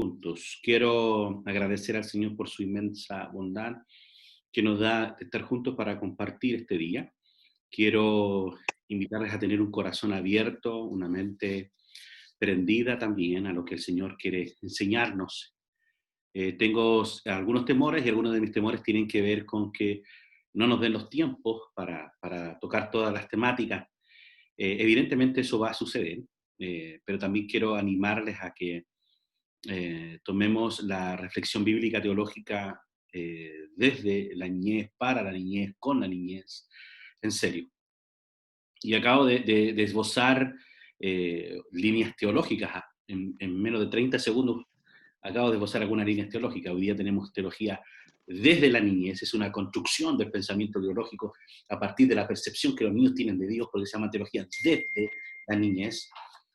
juntos. Quiero agradecer al Señor por su inmensa bondad que nos da de estar juntos para compartir este día. Quiero invitarles a tener un corazón abierto, una mente prendida también a lo que el Señor quiere enseñarnos. Tengo algunos temores y algunos de mis temores tienen que ver con que no nos den los tiempos para tocar todas las temáticas. Evidentemente eso va a suceder, pero también quiero animarles a que tomemos la reflexión bíblica teológica desde la niñez, para la niñez, con la niñez, en serio. Y acabo de esbozar líneas teológicas en menos de 30 segundos. Acabo de esbozar algunas líneas teológicas. Hoy día tenemos teología desde la niñez, es una construcción del pensamiento teológico a partir de la percepción que los niños tienen de Dios, porque se llama teología desde la niñez.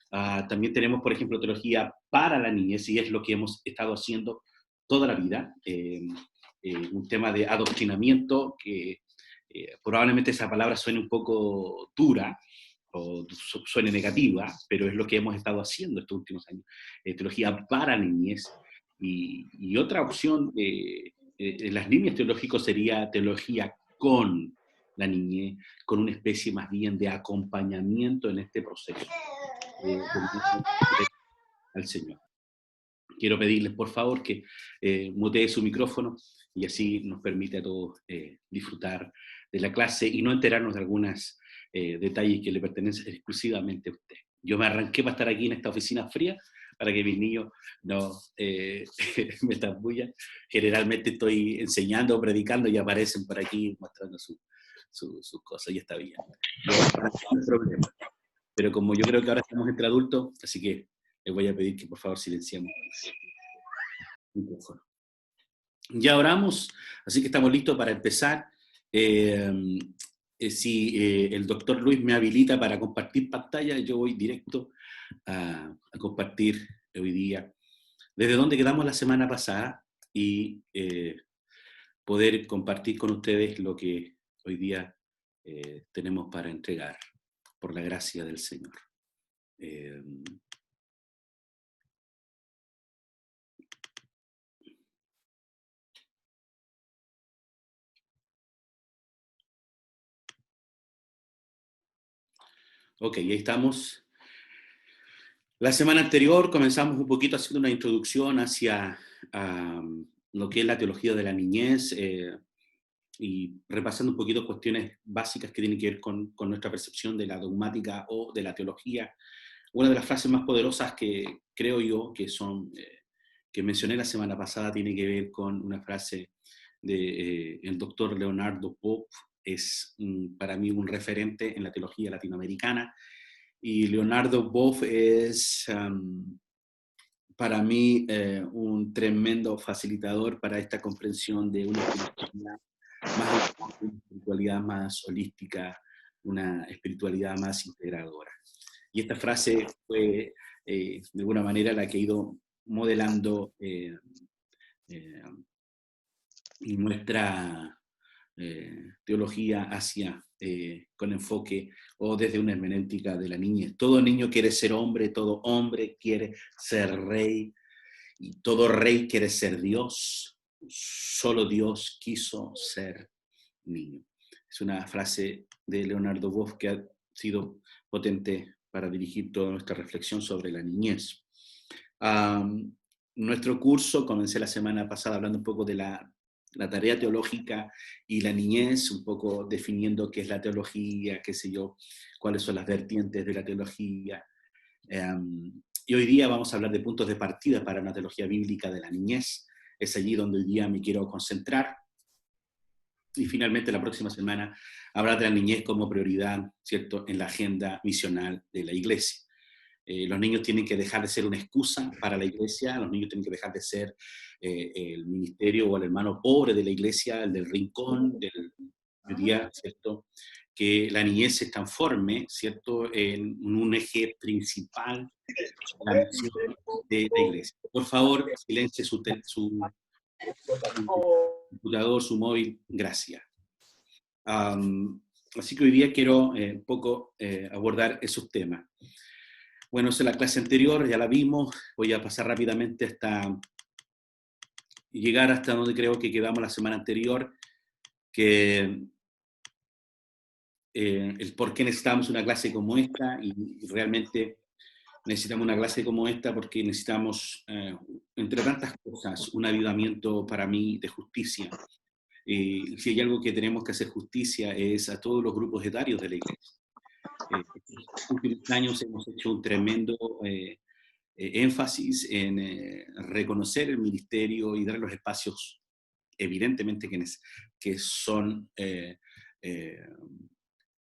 También tenemos, por ejemplo, teología para la niñez, y es lo que hemos estado haciendo toda la vida. Un tema de adoctrinamiento que probablemente esa palabra suene un poco dura o suene negativa, pero es lo que hemos estado haciendo estos últimos años. Teología para niñez. Y otra opción en las líneas teológicas sería teología con la niñez, con una especie más bien de acompañamiento en este proceso al Señor. Quiero pedirles, por favor, que mutee su micrófono y así nos permite a todos disfrutar de la clase y no enterarnos de algunos detalles que le pertenecen exclusivamente a usted. Yo me arranqué para estar aquí en esta oficina fría para que mis niños no me tambullan. Generalmente estoy enseñando o predicando y aparecen por aquí mostrando sus cosas y está bien. No hay problema. Pero como yo creo que ahora estamos entre adultos, así que les voy a pedir que por favor silenciemos el micrófono. Ya oramos, así que estamos listos para empezar. Si el doctor Luis me habilita para compartir pantalla, yo voy directo a compartir hoy día desde donde quedamos la semana pasada y poder compartir con ustedes lo que hoy día tenemos para entregar, por la gracia del Señor. Ok, ahí estamos. La semana anterior comenzamos un poquito haciendo una introducción hacia lo que es la teología de la niñez y repasando un poquito cuestiones básicas que tienen que ver con nuestra percepción de la dogmática o de la teología. Una de las frases más poderosas que creo yo que mencioné la semana pasada tiene que ver con una frase de el doctor Leonardo Boff. Es para mí un referente en la teología latinoamericana. Y Leonardo Boff es para mí un tremendo facilitador para esta comprensión de una espiritualidad más holística, una espiritualidad más integradora. Y esta frase fue de alguna manera la que he ido modelando nuestra teología hacia, con enfoque o desde una hermenéutica de la niñez. Todo niño quiere ser hombre, todo hombre quiere ser rey, y todo rey quiere ser Dios. Solo Dios quiso ser niño. Es una frase de Leonardo Boff que ha sido potente para dirigir toda nuestra reflexión sobre la niñez. Nuestro curso, comencé la semana pasada hablando un poco de la tarea teológica y la niñez, un poco definiendo qué es la teología, qué sé yo, cuáles son las vertientes de la teología. Y hoy día vamos a hablar de puntos de partida para una teología bíblica de la niñez. Es allí donde hoy día me quiero concentrar. Y finalmente la próxima semana hablar de la niñez como prioridad, ¿cierto?, en la agenda misional de la iglesia. Los niños tienen que dejar de ser una excusa para la iglesia, los niños tienen que dejar de ser el ministerio o el hermano pobre de la iglesia, el del rincón, del día, ¿cierto? Que la niñez se transforme, ¿cierto?, en un eje principal de la misión de la iglesia. Por favor, silencie su computador, su móvil, gracias. Así que hoy día quiero un poco abordar esos temas. Bueno, esa es la clase anterior, ya la vimos. Voy a pasar rápidamente hasta llegar hasta donde creo que quedamos la semana anterior, que el por qué necesitamos una clase como esta, y realmente necesitamos una clase como esta porque necesitamos, entre tantas cosas, un avivamiento para mí de justicia. Si hay algo que tenemos que hacer justicia es a todos los grupos etarios de la iglesia. Estos últimos años hemos hecho un tremendo énfasis en reconocer el ministerio y dar los espacios, evidentemente, que son eh,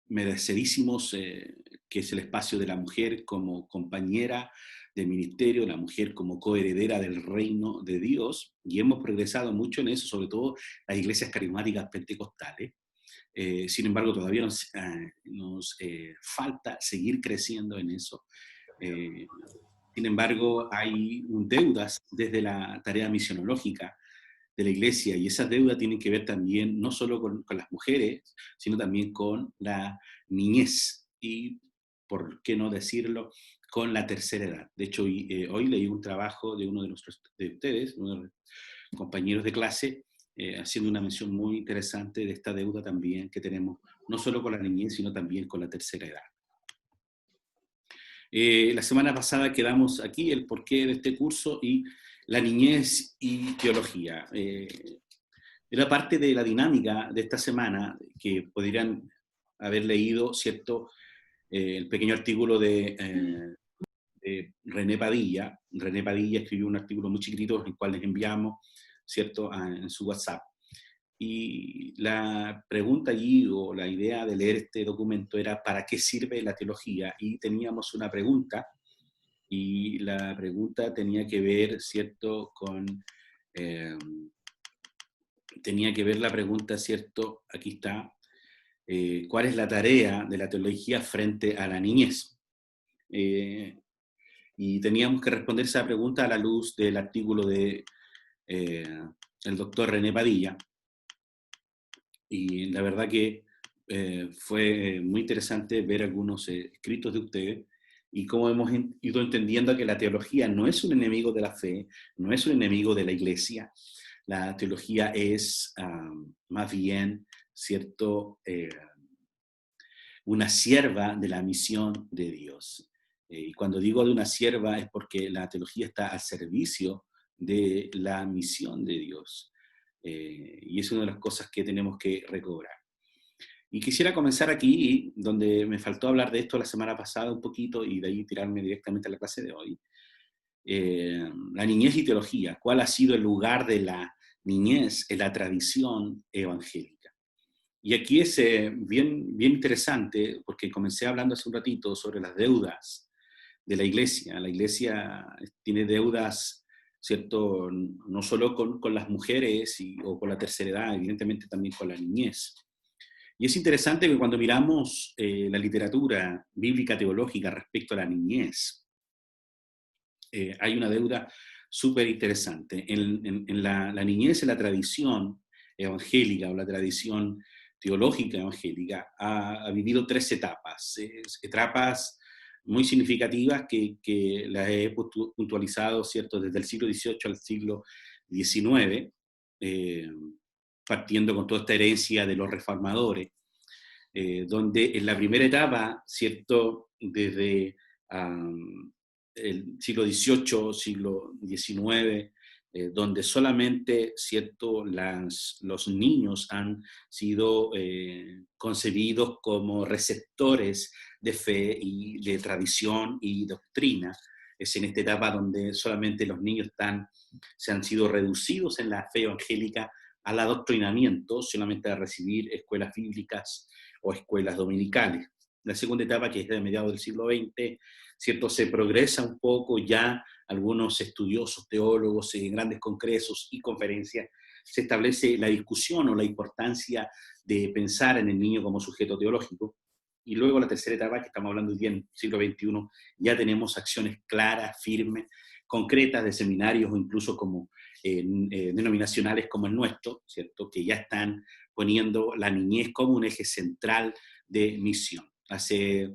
merecidísimos, que es el espacio de la mujer como compañera del ministerio, la mujer como coheredera del reino de Dios, y hemos progresado mucho en eso, sobre todo las iglesias carismáticas pentecostales. Sin embargo, todavía nos falta seguir creciendo en eso. Eh, Sin embargo, hay deudas desde la tarea misionológica de la iglesia, y esas deudas tienen que ver también no solo con las mujeres, sino también con la niñez y, por qué no decirlo, con la tercera edad. De hecho, hoy leí un trabajo de uno de ustedes, uno de los compañeros de clase, haciendo una mención muy interesante de esta deuda también que tenemos, no solo con la niñez, sino también con la tercera edad. La semana pasada quedamos aquí, el porqué de este curso y la niñez y teología. Era parte de la dinámica de esta semana, que podrían haber leído, ¿cierto? El pequeño artículo de René Padilla. René Padilla escribió un artículo muy chiquitito, el cual les enviamos, ¿cierto?, en su WhatsApp. Y la pregunta allí, o la idea de leer este documento, era ¿para qué sirve la teología? Y teníamos una pregunta, y la pregunta tenía que ver, ¿cierto?, eh, tenía que ver la pregunta, ¿cierto?, aquí está, ¿cuál es la tarea de la teología frente a la niñez? Y teníamos que responder esa pregunta a la luz del artículo de el doctor René Padilla. Y la verdad que fue muy interesante ver algunos escritos de ustedes y cómo hemos ido entendiendo que la teología no es un enemigo de la fe, no es un enemigo de la iglesia. La teología es más bien, ¿cierto?, una sierva de la misión de Dios. Y cuando digo de una sierva es porque la teología está al servicio de la misión de Dios. Y es una de las cosas que tenemos que recobrar. Y quisiera comenzar aquí, donde me faltó hablar de esto la semana pasada un poquito, y de ahí tirarme directamente a la clase de hoy. La niñez y teología. ¿Cuál ha sido el lugar de la niñez en la tradición evangélica? Y aquí es bien interesante, porque comencé hablando hace un ratito sobre las deudas de la iglesia. La iglesia tiene deudas, ¿cierto?, no solo con las mujeres o con la tercera edad, evidentemente también con la niñez. Y es interesante que cuando miramos la literatura bíblica teológica respecto a la niñez, hay una deuda súper interesante. En la niñez, en la tradición evangélica o la tradición teológica evangélica, ha vivido tres etapas, etapas muy significativas que las he puntualizado, ¿cierto?, desde el siglo XVIII al siglo XIX, eh, partiendo con toda esta herencia de los reformadores, donde en la primera etapa, ¿cierto?, desde el siglo XVIII, siglo XIX, donde solamente, ¿cierto?, los niños han sido concebidos como receptores de fe y de tradición y doctrina. Es en esta etapa donde solamente los niños se han sido reducidos en la fe evangélica al adoctrinamiento, solamente a recibir escuelas bíblicas o escuelas dominicales. La segunda etapa, que es de mediados del siglo XX, ¿cierto?, se progresa un poco, ya algunos estudiosos, teólogos, en grandes congresos y conferencias, se establece la discusión o la importancia de pensar en el niño como sujeto teológico. Y luego la tercera etapa, que estamos hablando hoy día en el siglo XXI, ya tenemos acciones claras, firmes, concretas de seminarios o incluso como denominacionales como el nuestro, ¿cierto?, que ya están poniendo la niñez como un eje central de misión. Hace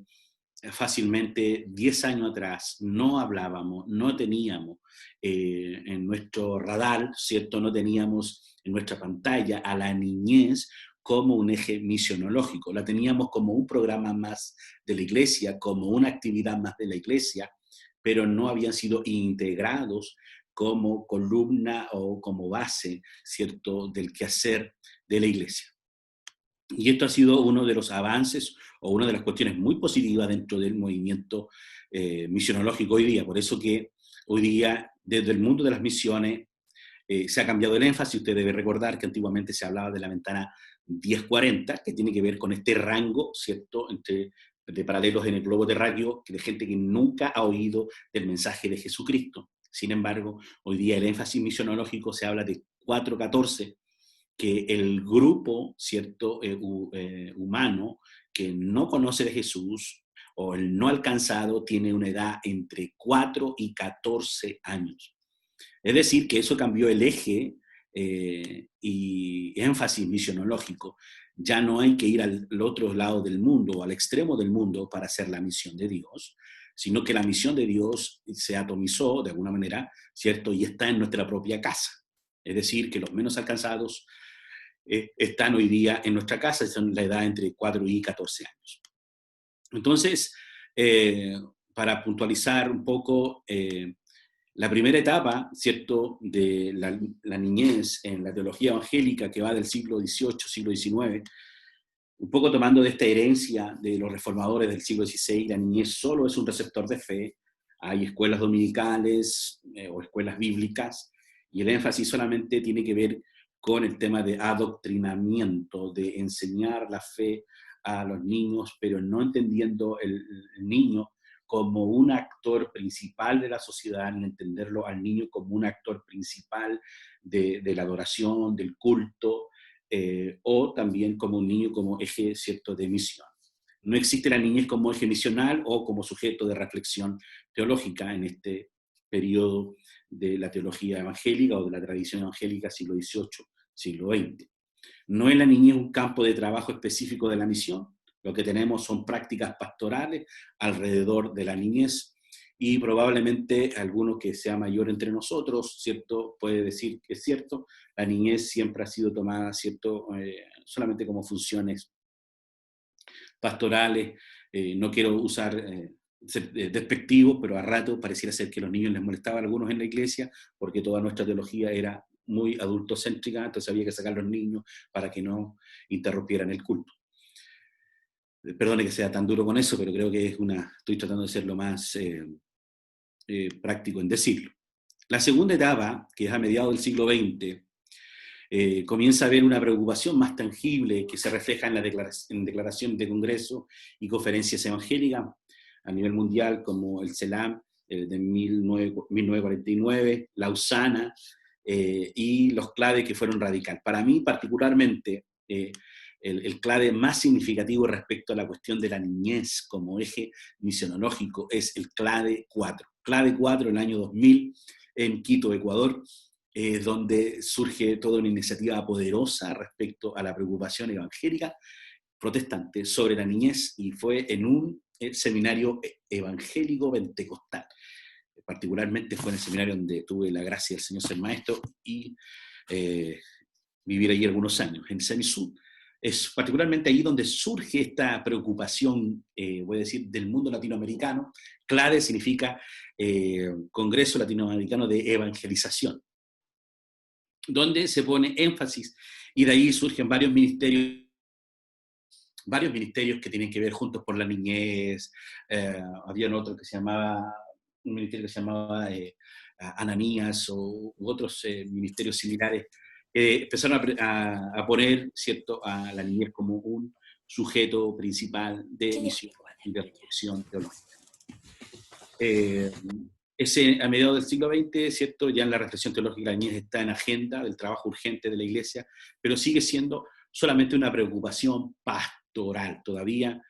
fácilmente 10 años atrás no hablábamos, no teníamos en nuestro radar, ¿cierto? No teníamos en nuestra pantalla a la niñez como un eje misionológico, la teníamos como un programa más de la iglesia, como una actividad más de la iglesia, pero no habían sido integrados como columna o como base, ¿cierto?, del quehacer de la iglesia. Y esto ha sido uno de los avances o una de las cuestiones muy positivas dentro del movimiento misionológico hoy día. Por eso que hoy día, desde el mundo de las misiones, se ha cambiado el énfasis. Usted debe recordar que antiguamente se hablaba de la ventana 10-40, que tiene que ver con este rango, ¿cierto?, de paralelos en el globo terráqueo, de gente que nunca ha oído del mensaje de Jesucristo. Sin embargo, hoy día el énfasis misionológico se habla de 4-14, que el grupo, ¿cierto?, humano que no conoce de Jesús o el no alcanzado tiene una edad entre 4 y 14 años. Es decir, que eso cambió el eje y énfasis misionológico. Ya no hay que ir al otro lado del mundo o al extremo del mundo para hacer la misión de Dios, sino que la misión de Dios se atomizó de alguna manera, ¿cierto? Y está en nuestra propia casa. Es decir, que los menos alcanzados están hoy día en nuestra casa, son la edad entre 4 y 14 años. Entonces, para puntualizar un poco, la primera etapa, ¿cierto?, de la niñez en la teología evangélica que va del siglo XVIII, siglo XIX, un poco tomando de esta herencia de los reformadores del siglo XVI, la niñez solo es un receptor de fe, hay escuelas dominicales o escuelas bíblicas, y el énfasis solamente tiene que ver con el tema de adoctrinamiento, de enseñar la fe a los niños, pero no entendiendo el niño como un actor principal de la sociedad, ni entenderlo al niño como un actor principal de la adoración, del culto, o también como un niño como eje, ¿cierto?, de misión. No existe la niñez como eje misional o como sujeto de reflexión teológica en este periodo de la teología evangélica o de la tradición evangélica siglo XVIII, siglo XX. No es la niñez un campo de trabajo específico de la misión, lo que tenemos son prácticas pastorales alrededor de la niñez, y probablemente alguno que sea mayor entre nosotros, ¿cierto?, puede decir que es cierto, la niñez siempre ha sido tomada, ¿cierto?, solamente como funciones pastorales. No quiero usar, ser despectivo, pero a rato pareciera ser que a los niños les molestaba a algunos en la iglesia, porque toda nuestra teología era muy adultocéntrica, entonces había que sacar a los niños para que no interrumpieran el culto. Perdone que sea tan duro con eso, pero creo que estoy tratando de ser lo más práctico en decirlo. La segunda etapa, que es a mediados del siglo XX, comienza a haber una preocupación más tangible que se refleja en declaraciones de congresos y conferencias evangélicas a nivel mundial, como el CELAM de 1949, Lausana, y los claves que fueron radicales. Para mí, particularmente, el clave más significativo respecto a la cuestión de la niñez como eje misionológico es el clave 4. Clave 4 en el año 2000 en Quito, Ecuador, donde surge toda una iniciativa poderosa respecto a la preocupación evangélica protestante sobre la niñez, y fue en un seminario evangélico pentecostal. Particularmente fue en el seminario donde tuve la gracia del Señor ser maestro y vivir allí algunos años, en Semisud. Es particularmente ahí donde surge esta preocupación, voy a decir, del mundo latinoamericano. CLADE significa Congreso Latinoamericano de Evangelización, donde se pone énfasis, y de ahí surgen varios ministerios que tienen que ver Juntos por la Niñez. Había otro que se llamaba, un ministerio que se llamaba Ananías, u otros ministerios similares, empezaron a poner, ¿cierto?, a la niñez como un sujeto principal de misión y de reflexión teológica. A mediados del siglo XX, ¿cierto?, ya en la reflexión teológica la niñez está en agenda del trabajo urgente de la Iglesia, pero sigue siendo solamente una preocupación pastoral. Todavía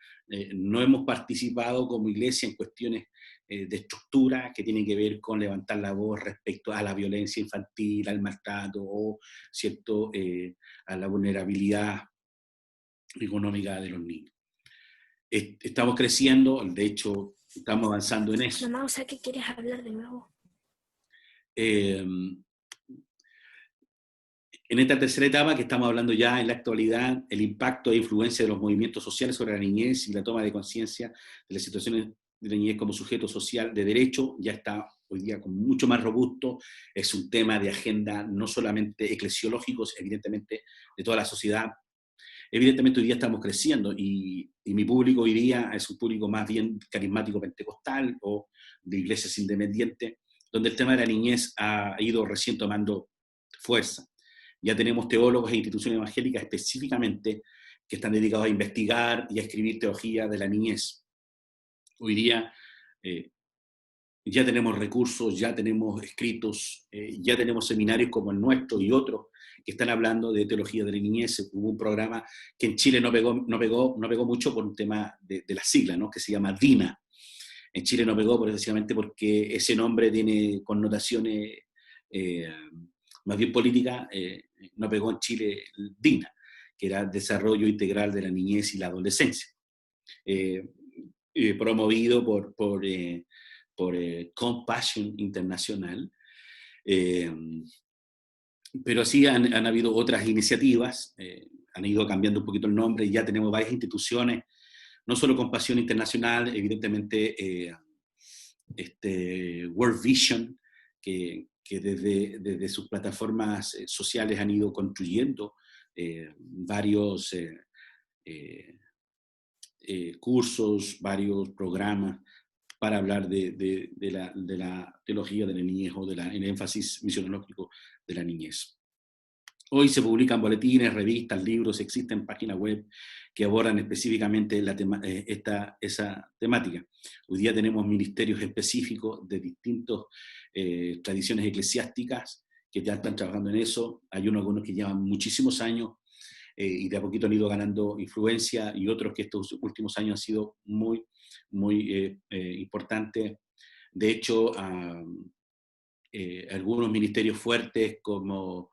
no hemos participado como Iglesia en cuestiones de estructura que tienen que ver con levantar la voz respecto a la violencia infantil, al maltrato o, ¿cierto?, a la vulnerabilidad económica de los niños. Estamos creciendo, de hecho, estamos avanzando en eso. Mamá, o sea, ¿qué quieres hablar de nuevo? Eh, en esta tercera etapa que estamos hablando ya en la actualidad, el impacto e influencia de los movimientos sociales sobre la niñez y la toma de conciencia de las situaciones de la niñez como sujeto social de derecho ya está hoy día como mucho más robusto, es un tema de agenda no solamente eclesiológico, evidentemente de toda la sociedad. Evidentemente hoy día estamos creciendo y mi público hoy día es un público más bien carismático pentecostal o de iglesias independientes, donde el tema de la niñez ha ido recién tomando fuerza. Ya tenemos teólogos e instituciones evangélicas específicamente que están dedicados a investigar y a escribir teología de la niñez. Hoy día eh, ya tenemos recursos, ya tenemos escritos, ya tenemos seminarios como el nuestro y otros que están hablando de teología de la niñez. Hubo un programa que en Chile no pegó mucho por un tema de la sigla, ¿no? Que se llama DINA. En Chile no pegó precisamente porque ese nombre tiene connotaciones eh, más bien políticas. No pegó en Chile DINA, que era Desarrollo Integral de la Niñez y la Adolescencia. Eh, Promovido por Compassion Internacional, eh, pero sí han habido otras iniciativas, han ido cambiando un poquito el nombre y ya tenemos varias instituciones, no solo Compasión Internacional, evidentemente World Vision, que desde sus plataformas sociales han ido construyendo varios cursos, varios programas para hablar de la teología de la niñez o el énfasis misionológico de la niñez. Hoy se publican boletines, revistas, libros, existen páginas web que abordan específicamente esa temática. Hoy día tenemos ministerios específicos de distintas tradiciones eclesiásticas que ya están trabajando en eso. Hay algunos que llevan muchísimos años y de a poquito han ido ganando influencia y otros que estos últimos años han sido muy importantes. De hecho, algunos ministerios fuertes como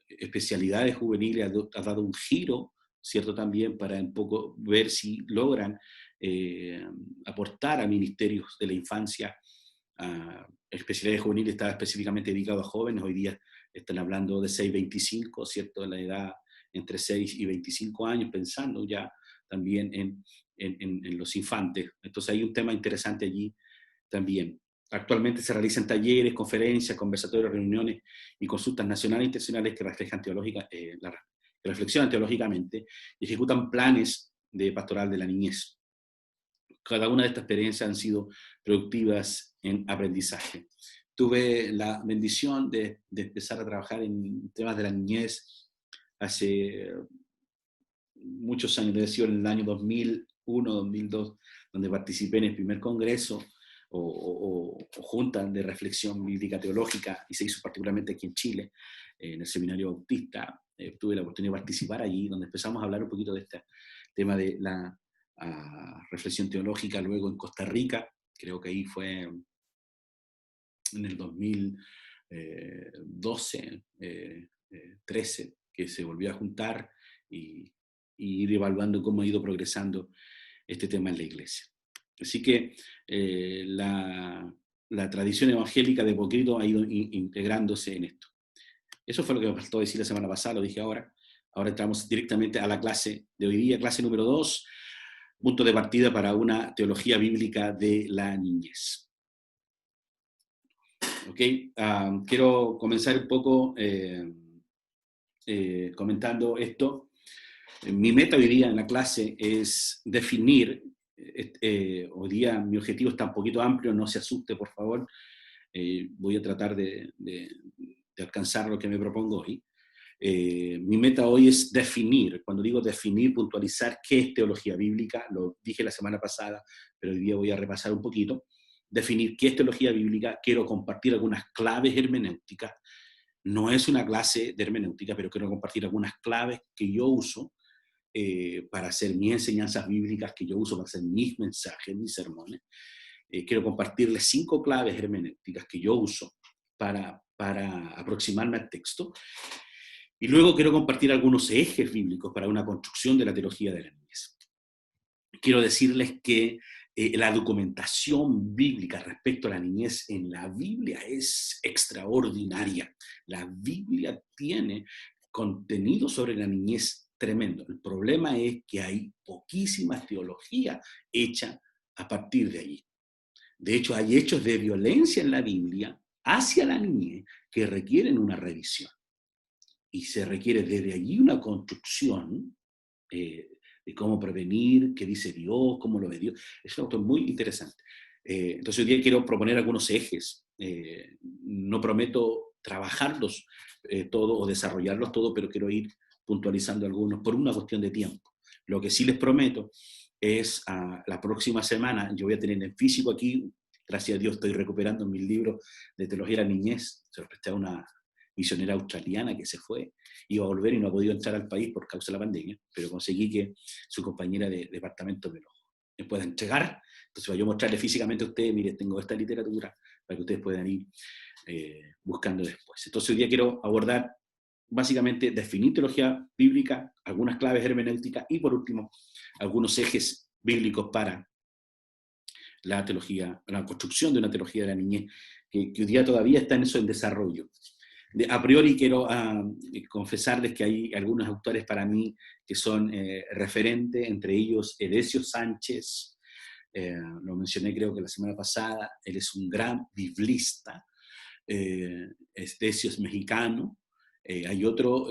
especialidades juveniles ha dado un giro, ¿cierto? También para un poco ver si logran aportar a ministerios de la infancia. Especialidades juveniles está específicamente dedicado a jóvenes, hoy día están hablando de 6-25, ¿cierto? La edad entre 6 y 25 años, pensando ya también en los infantes. Entonces hay un tema interesante allí también. Actualmente se realizan talleres, conferencias, conversatorios, reuniones y consultas nacionales e internacionales que que reflexionan teológicamente y ejecutan planes de pastoral de la niñez. Cada una de estas experiencias han sido productivas en aprendizaje. Tuve la bendición de empezar a trabajar en temas de la niñez hace muchos años, debe ser en el año 2001, 2002, donde participé en el primer congreso o junta de reflexión bíblica teológica, y se hizo particularmente aquí en Chile, en el Seminario Bautista. Tuve la oportunidad de participar allí, donde empezamos a hablar un poquito de este tema de la reflexión teológica. Luego en Costa Rica, creo que ahí fue en el 2012, 13, que se volvió a juntar y ir evaluando cómo ha ido progresando este tema en la iglesia. Así que la tradición evangélica de poquito ha ido integrándose en esto. Eso fue lo que me faltó decir la semana pasada, lo dije ahora. Ahora entramos directamente a la clase de hoy día, clase número 2, punto de partida para una teología bíblica de la niñez. ¿Ok? Quiero comenzar un poco comentando esto. Mi meta hoy día en la clase es definir, hoy día mi objetivo está un poquito amplio, no se asuste por favor, voy a tratar de alcanzar lo que me propongo hoy. Mi meta hoy es definir, cuando digo definir, puntualizar qué es teología bíblica, lo dije la semana pasada, pero hoy día voy a repasar un poquito, definir qué es teología bíblica, quiero compartir algunas claves hermenéuticas, no es una clase de hermenéutica, pero quiero compartir algunas claves que yo uso para hacer mis enseñanzas bíblicas, que yo uso para hacer mis mensajes, mis sermones. Quiero compartirles 5 claves hermenéuticas que yo uso para aproximarme al texto. Y luego quiero compartir algunos ejes bíblicos para una construcción de la teología de la niñez. quiero decirles que la documentación bíblica respecto a la niñez en la Biblia es extraordinaria. La Biblia tiene contenido sobre la niñez tremendo. El problema es que hay poquísima teología hecha a partir de allí. De hecho, hay hechos de violencia en la Biblia hacia la niñez que requieren una revisión. Y se requiere desde allí una construcción de cómo prevenir, qué dice Dios, cómo lo ve Dios. Es un autor muy interesante. Entonces hoy día quiero proponer algunos ejes. No prometo trabajarlos todos o desarrollarlos todos, pero quiero ir puntualizando algunos por una cuestión de tiempo. Lo que sí les prometo es la próxima semana, yo voy a tener en físico aquí, gracias a Dios estoy recuperando mis libros de teología de la niñez, se los presté a una misionera australiana que se fue, iba a volver y no ha podido entrar al país por causa de la pandemia, pero conseguí que su compañera de departamento me pueda entregar. Entonces voy a mostrarle físicamente a ustedes, mire, tengo esta literatura para que ustedes puedan ir buscando después. Entonces hoy día quiero abordar básicamente definir teología bíblica, algunas claves hermenéuticas y por último algunos ejes bíblicos para la teología, la construcción de una teología de la niñez que hoy día todavía está en eso en desarrollo. A priori quiero confesarles que hay algunos autores para mí que son referentes, entre ellos Edesio Sánchez, lo mencioné creo que la semana pasada, él es un gran biblista, Edesio es mexicano, hay otro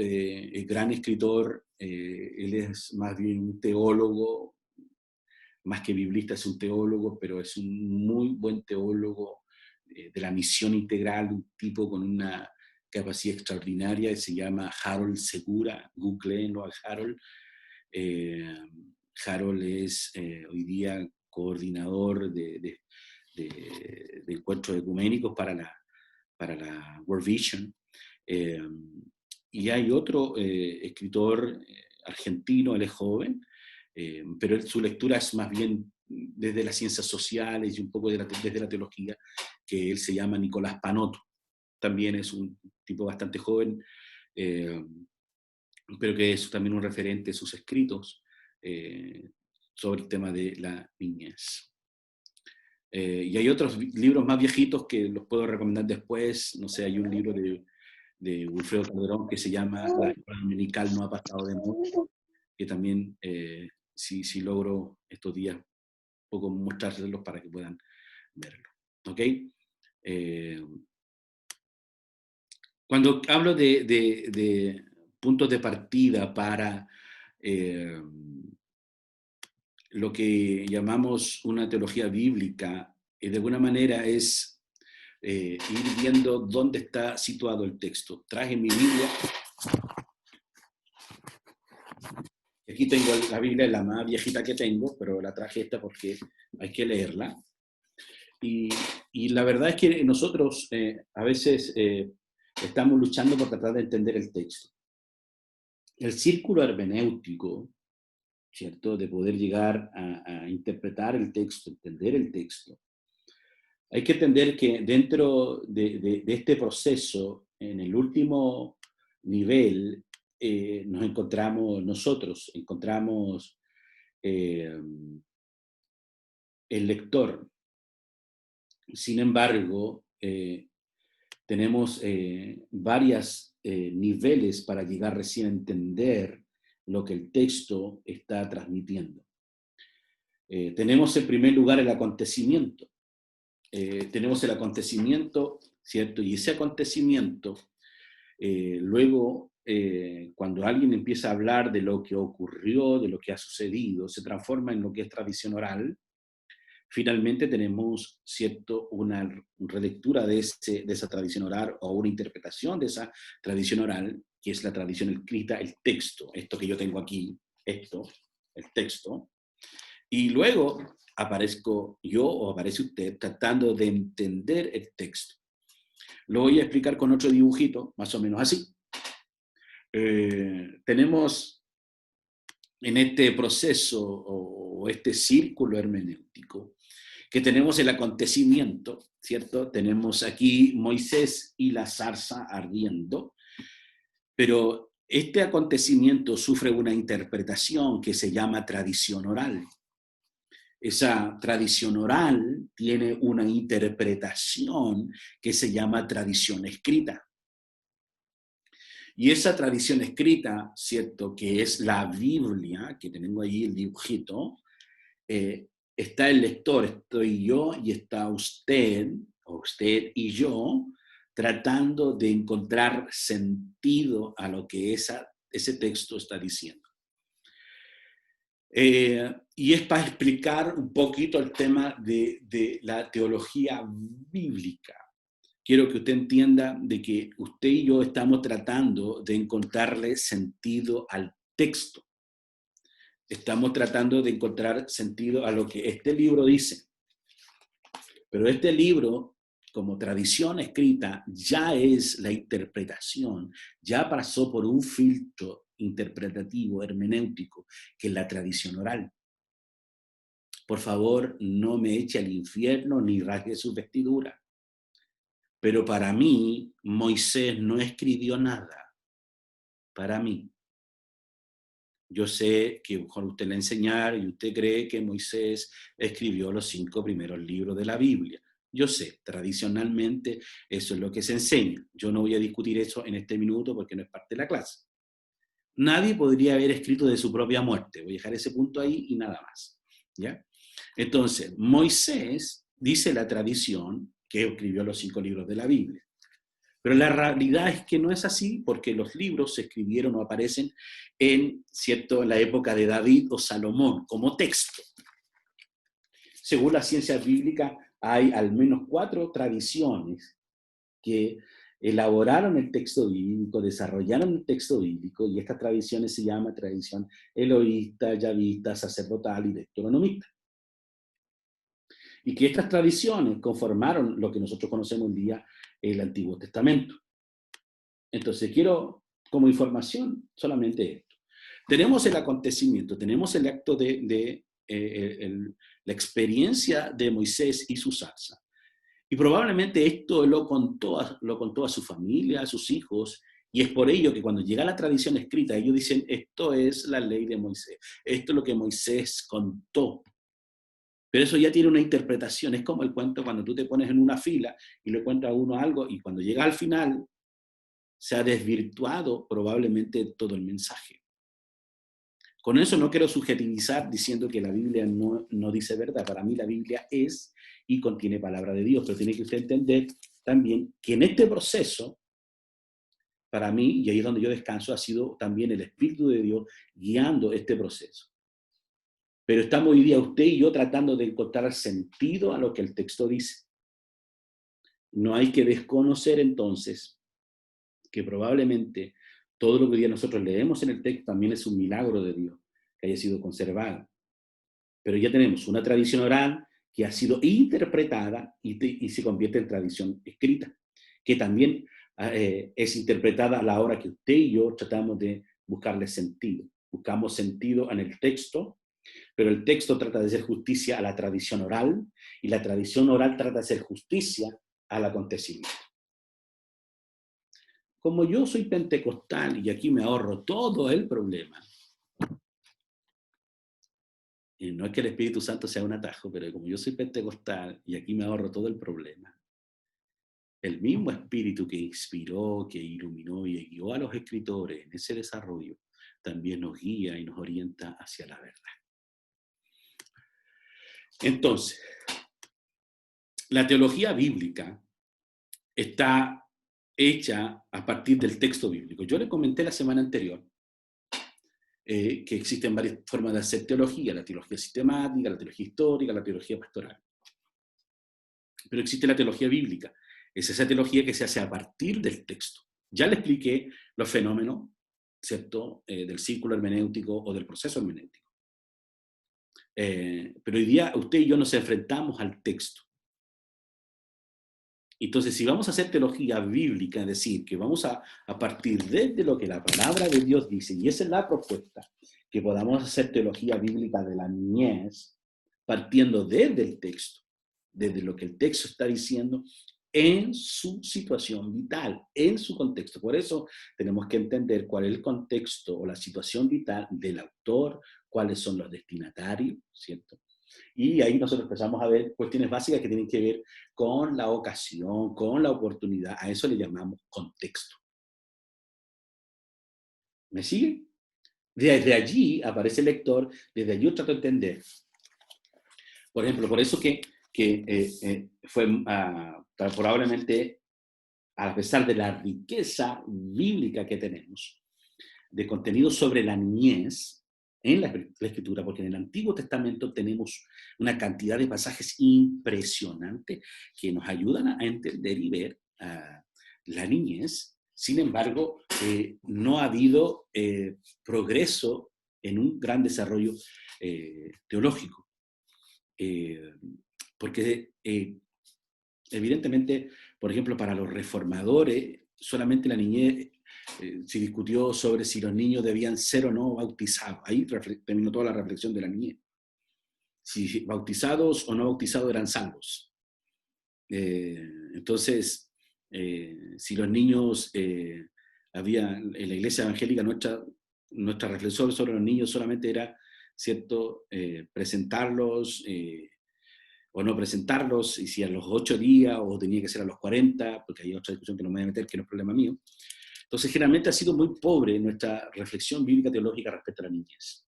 gran escritor, él es más bien un teólogo, más que biblista es un teólogo, pero es un muy buen teólogo de la misión integral, un tipo con una capacidad extraordinaria, se llama Harold Segura, googleenlo a Harold. Harold es hoy día coordinador de encuentros ecuménicos para la World Vision. Y hay otro escritor argentino, él es joven, pero su lectura es más bien desde las ciencias sociales y un poco desde la teología, que él se llama Nicolás Panotto. También es un tipo bastante joven, pero que es también un referente en sus escritos sobre el tema de la niñez. Y hay otros libros más viejitos que los puedo recomendar después. No sé, hay un libro de Wilfredo Calderón que se llama La escuela dominical no ha pasado de moda, que también, si logro estos días, un poco mostrárselos para que puedan verlo. ¿Ok? Cuando hablo de puntos de partida para lo que llamamos una teología bíblica, de alguna manera es ir viendo dónde está situado el texto. Traje mi Biblia. Aquí tengo la Biblia, la más viejita que tengo, pero la traje esta porque hay que leerla. Y la verdad es que nosotros a veces estamos luchando por tratar de entender el texto. El círculo hermenéutico, ¿cierto? De poder llegar a interpretar el texto, entender el texto. Hay que entender que dentro de este proceso, en el último nivel, nos encontramos el lector. Sin embargo, tenemos varios niveles para llegar recién a entender lo que el texto está transmitiendo. Tenemos en primer lugar el acontecimiento. Tenemos el acontecimiento, ¿cierto? Y ese acontecimiento, luego, cuando alguien empieza a hablar de lo que ocurrió, de lo que ha sucedido, se transforma en lo que es tradición oral. Finalmente tenemos, ¿cierto?, una relectura de esa tradición oral o una interpretación de esa tradición oral, que es la tradición escrita, el texto, esto que yo tengo aquí, el texto, y luego aparezco yo o aparece usted tratando de entender el texto. Lo voy a explicar con otro dibujito, más o menos así. Tenemos en este proceso o este círculo hermenéutico que tenemos el acontecimiento, ¿cierto? Tenemos aquí Moisés y la zarza ardiendo, pero este acontecimiento sufre una interpretación que se llama tradición oral. esa tradición oral tiene una interpretación que se llama tradición escrita. Y esa tradición escrita, ¿cierto? Que es la Biblia, que tengo ahí el dibujito, está el lector, estoy yo y está usted, o usted y yo, tratando de encontrar sentido a lo que ese texto está diciendo. Y es para explicar un poquito el tema de la teología bíblica. Quiero que usted entienda de que usted y yo estamos tratando de encontrarle sentido al texto. Estamos tratando de encontrar sentido a lo que este libro dice. Pero este libro, como tradición escrita, ya es la interpretación, ya pasó por un filtro interpretativo, hermenéutico, que es la tradición oral. Por favor, no me eche al infierno ni rasgue su vestidura. Pero para mí, Moisés no escribió nada. Para mí. Yo sé que cuando usted le enseñar y usted cree que Moisés escribió los 5 primeros libros de la Biblia. Yo sé, tradicionalmente eso es lo que se enseña. Yo no voy a discutir eso en este minuto porque no es parte de la clase. Nadie podría haber escrito de su propia muerte. Voy a dejar ese punto ahí y nada más. ¿Ya? Entonces, Moisés dice la tradición que escribió los 5 libros de la Biblia. Pero la realidad es que no es así porque los libros se escribieron o aparecen en la época de David o Salomón como texto. Según la ciencia bíblica, hay al menos 4 tradiciones que elaboraron el texto bíblico, desarrollaron el texto bíblico, y estas tradiciones se llaman tradición eloísta, yavista, sacerdotal y deuteronomista. Y que estas tradiciones conformaron lo que nosotros conocemos hoy en día el Antiguo Testamento. Entonces quiero, como información, solamente esto. Tenemos el acontecimiento, tenemos el acto la experiencia de Moisés y su zarza. Y probablemente esto lo contó a su familia, a sus hijos, y es por ello que cuando llega la tradición escrita, ellos dicen, esto es la ley de Moisés, esto es lo que Moisés contó. Pero eso ya tiene una interpretación, es como el cuento cuando tú te pones en una fila y le cuentas a uno algo, y cuando llega al final, se ha desvirtuado probablemente todo el mensaje. Con eso no quiero subjetivizar diciendo que la Biblia no dice verdad. Para mí la Biblia es y contiene palabra de Dios, pero tiene que usted entender también que en este proceso, para mí, y ahí es donde yo descanso, ha sido también el Espíritu de Dios guiando este proceso. Pero estamos hoy día usted y yo tratando de encontrar sentido a lo que el texto dice. No hay que desconocer entonces que probablemente todo lo que hoy día nosotros leemos en el texto también es un milagro de Dios, que haya sido conservado. Pero ya tenemos una tradición oral que ha sido interpretada y se convierte en tradición escrita, que también es interpretada a la hora que usted y yo tratamos de buscarle sentido. Buscamos sentido en el texto, pero el texto trata de hacer justicia a la tradición oral y la tradición oral trata de hacer justicia al acontecimiento. Como yo soy pentecostal y aquí me ahorro todo el problema, y no es que el Espíritu Santo sea un atajo, pero como yo soy pentecostal y aquí me ahorro todo el problema, el mismo Espíritu que inspiró, que iluminó y guió a los escritores en ese desarrollo, también nos guía y nos orienta hacia la verdad. Entonces, la teología bíblica está hecha a partir del texto bíblico. Yo le comenté la semana anterior que existen varias formas de hacer teología, la teología sistemática, la teología histórica, la teología pastoral. Pero existe la teología bíblica, es esa teología que se hace a partir del texto. Ya le expliqué los fenómenos, ¿cierto?, del círculo hermenéutico o del proceso hermenéutico. Pero hoy día usted y yo nos enfrentamos al texto. Entonces, si vamos a hacer teología bíblica, es decir, que vamos a partir desde lo que la palabra de Dios dice, y esa es la propuesta, que podamos hacer teología bíblica de la niñez, partiendo desde el texto, desde lo que el texto está diciendo, en su situación vital, en su contexto. Por eso tenemos que entender cuál es el contexto o la situación vital del autor, cuáles son los destinatarios, ¿cierto? Y ahí nosotros empezamos a ver cuestiones básicas que tienen que ver con la ocasión, con la oportunidad. A eso le llamamos contexto. ¿Me sigue? Desde allí aparece el lector, desde allí yo trato de entender. Por ejemplo, por eso que fue probablemente, a pesar de la riqueza bíblica que tenemos, de contenido sobre la niñez en la Escritura, porque en el Antiguo Testamento tenemos una cantidad de pasajes impresionantes que nos ayudan a entender y ver la niñez. Sin embargo, no ha habido progreso en un gran desarrollo teológico. Porque evidentemente, por ejemplo, para los reformadores, solamente la niñez se discutió sobre si los niños debían ser o no bautizados. Ahí terminó toda la reflexión de la niñez. Si bautizados o no bautizados eran salvos. Entonces, si los niños, en la iglesia evangélica, nuestra reflexión sobre los niños solamente era, ¿cierto?, presentarlos o no presentarlos, y si a los 8 días o tenía que ser a los 40, porque hay otra discusión que no me voy a meter, que no es problema mío. Entonces, generalmente ha sido muy pobre nuestra reflexión bíblica teológica respecto a la niñez.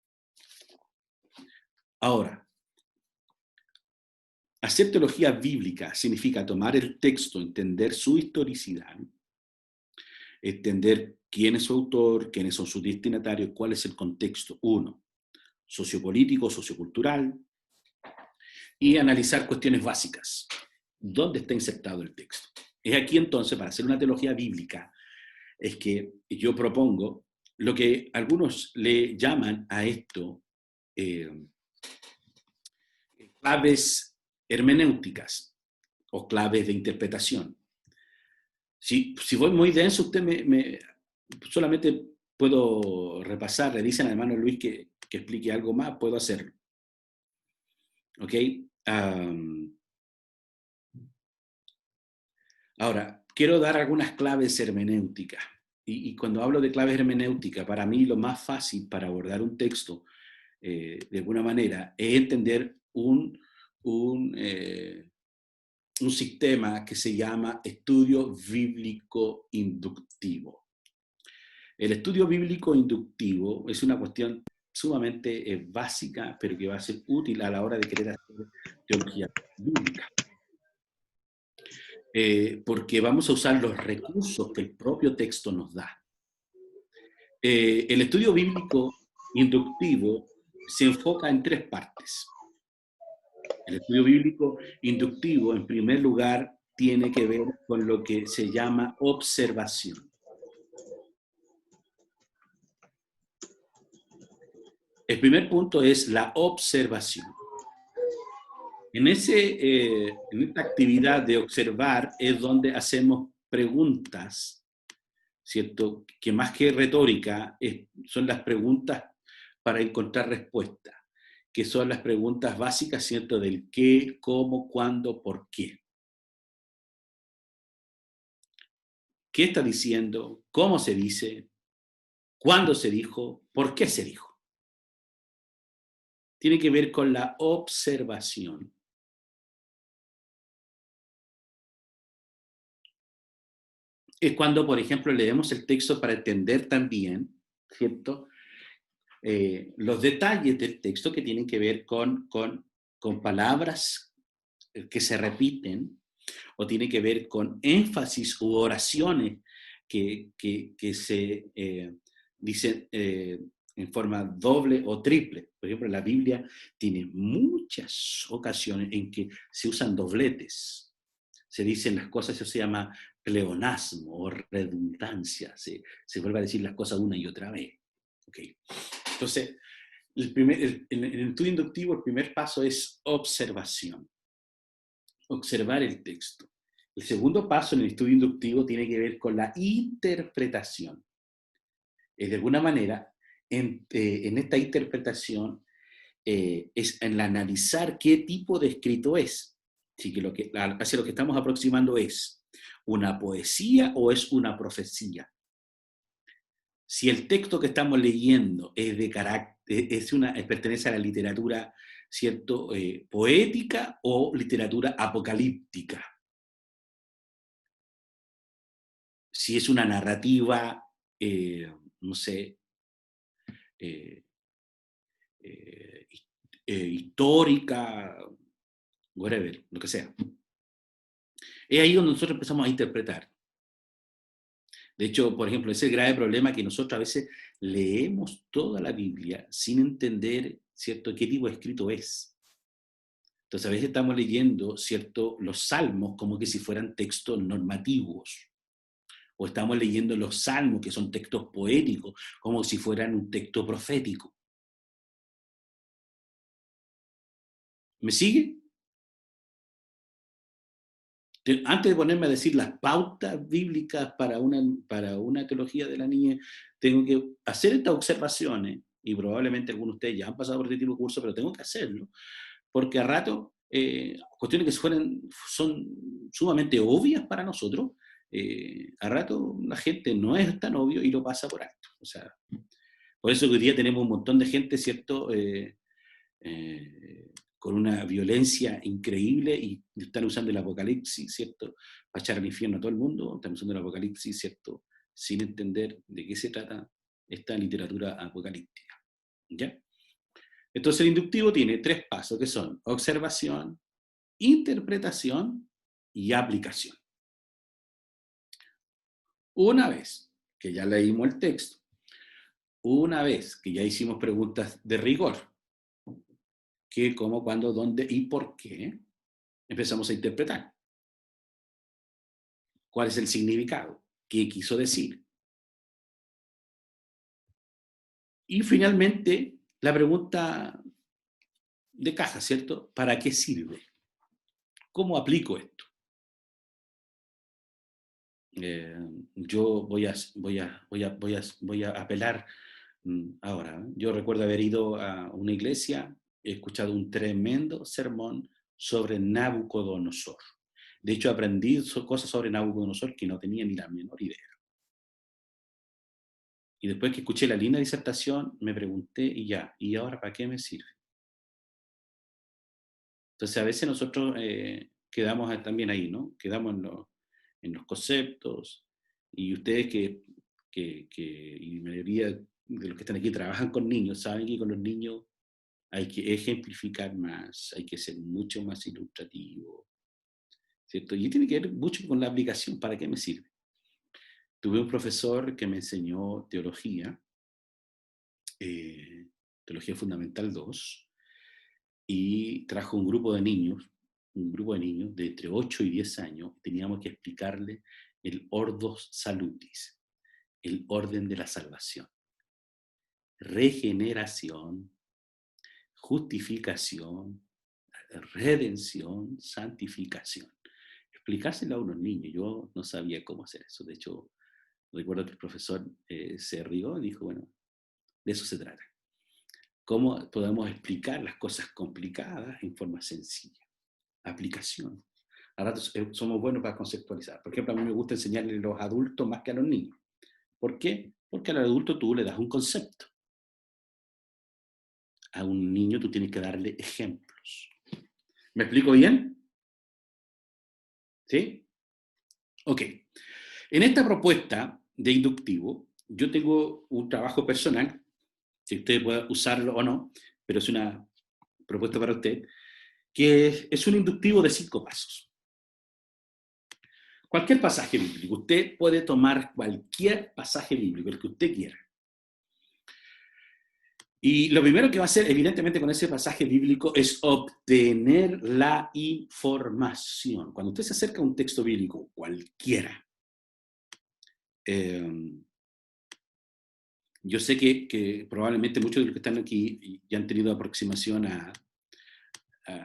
Ahora, hacer teología bíblica significa tomar el texto, entender su historicidad, entender quién es su autor, quiénes son sus destinatarios, cuál es el contexto, uno, sociopolítico, sociocultural, y analizar cuestiones básicas. ¿Dónde está insertado el texto? Es aquí entonces, para hacer una teología bíblica, es que yo propongo lo que algunos le llaman a esto claves hermenéuticas o claves de interpretación. Si voy muy denso, usted solamente puedo repasar, le dicen al hermano Luis que explique algo más, puedo hacerlo. ¿Ok? Ahora, quiero dar algunas claves hermenéuticas. Y cuando hablo de claves hermenéuticas, para mí lo más fácil para abordar un texto, de alguna manera, es entender un sistema que se llama estudio bíblico inductivo. El estudio bíblico inductivo es una cuestión sumamente básica, pero que va a ser útil a la hora de querer hacer teología bíblica. Porque vamos a usar los recursos que el propio texto nos da. El estudio bíblico inductivo se enfoca en 3 partes. El estudio bíblico inductivo, en primer lugar, tiene que ver con lo que se llama observación. El primer punto es la observación. En esta actividad de observar es donde hacemos preguntas, ¿cierto? Que más que retórica, son las preguntas para encontrar respuestas, que son las preguntas básicas, ¿cierto? Del qué, cómo, cuándo, por qué. ¿Qué está diciendo? ¿Cómo se dice? ¿Cuándo se dijo? ¿Por qué se dijo? Tiene que ver con la observación. Es cuando, por ejemplo, leemos el texto para entender también, ¿cierto?, los detalles del texto que tienen que ver con palabras que se repiten, o tiene que ver con énfasis u oraciones que se dicen en forma doble o triple. Por ejemplo, la Biblia tiene muchas ocasiones en que se usan dobletes. Se dicen las cosas, eso se llama pleonasmo o redundancia. Se vuelve a decir las cosas una y otra vez. Okay. Entonces, en el estudio inductivo, el primer paso es observación. Observar el texto. El segundo paso en el estudio inductivo tiene que ver con la interpretación. De alguna manera, en esta interpretación es en analizar qué tipo de escrito es. Así que hacia lo que estamos aproximando es una poesía o es una profecía. Si el texto que estamos leyendo es de carácter, pertenece a la literatura ¿cierto?, poética o literatura apocalíptica. Si es una narrativa, no sé, eh, histórica, whatever, lo que sea. Es ahí donde nosotros empezamos a interpretar. De hecho, por ejemplo, ese grave problema que nosotros a veces leemos toda la Biblia sin entender, ¿cierto?, qué tipo de escrito es. Entonces, a veces estamos leyendo, ¿cierto?, los salmos como que si fueran textos normativos. O estamos leyendo los salmos, que son textos poéticos, como si fueran un texto profético. ¿Me sigue? Antes de ponerme a decir las pautas bíblicas para una teología de la niñez, tengo que hacer estas observaciones, y probablemente algunos de ustedes ya han pasado por este tipo de curso, pero tengo que hacerlo, porque a rato, cuestiones que son sumamente obvias para nosotros, a rato la gente no es tan obvio y lo pasa por alto. O sea, por eso que hoy día tenemos un montón de gente, ¿cierto?, con una violencia increíble y están usando el apocalipsis, ¿cierto?, para echar al infierno a todo el mundo, están usando el apocalipsis, ¿cierto?, sin entender de qué se trata esta literatura apocalíptica. ¿Ya? Entonces el inductivo tiene 3 pasos, que son observación, interpretación y aplicación. Una vez que ya leímos el texto, una vez que ya hicimos preguntas de rigor, qué, cómo, cuándo, dónde y por qué, empezamos a interpretar. ¿Cuál es el significado? ¿Qué quiso decir? Y finalmente, la pregunta de caja, ¿cierto? ¿Para qué sirve? ¿Cómo aplico esto? Yo voy a apelar ahora. Yo recuerdo haber ido a una iglesia, he escuchado un tremendo sermón sobre Nabucodonosor. De hecho, aprendí cosas sobre Nabucodonosor que no tenía ni la menor idea. Y después que escuché la linda disertación, me pregunté, ¿y ahora para qué me sirve? Entonces, a veces nosotros quedamos también ahí, ¿no? Quedamos en los conceptos, y ustedes y la mayoría de los que están aquí trabajan con niños, saben que con los niños hay que ejemplificar más, hay que ser mucho más ilustrativo, ¿cierto? Y tiene que ver mucho con la aplicación, ¿para qué me sirve? Tuve un profesor que me enseñó teología, Teología Fundamental 2, y trajo un grupo de niños de entre 8 y 10 años, teníamos que explicarle el Ordo Salutis, el orden de la salvación. Regeneración, justificación, redención, santificación. Explicárselo a unos niños, yo no sabía cómo hacer eso. De hecho, recuerdo que el profesor se rió y dijo, bueno, de eso se trata. ¿Cómo podemos explicar las cosas complicadas en forma sencilla? Aplicación. A ratos somos buenos para conceptualizar. Por ejemplo, a mí me gusta enseñarle a los adultos más que a los niños. ¿Por qué? Porque al adulto tú le das un concepto. A un niño tú tienes que darle ejemplos. ¿Me explico bien? ¿Sí? Ok. En esta propuesta de inductivo, yo tengo un trabajo personal, si usted puede usarlo o no, pero es una propuesta para usted, que es un inductivo de 5 pasos. Cualquier pasaje bíblico, usted puede tomar cualquier pasaje bíblico, el que usted quiera. Y lo primero que va a hacer, evidentemente, con ese pasaje bíblico es obtener la información. Cuando usted se acerca a un texto bíblico, cualquiera, yo sé que probablemente muchos de los que están aquí ya han tenido aproximación a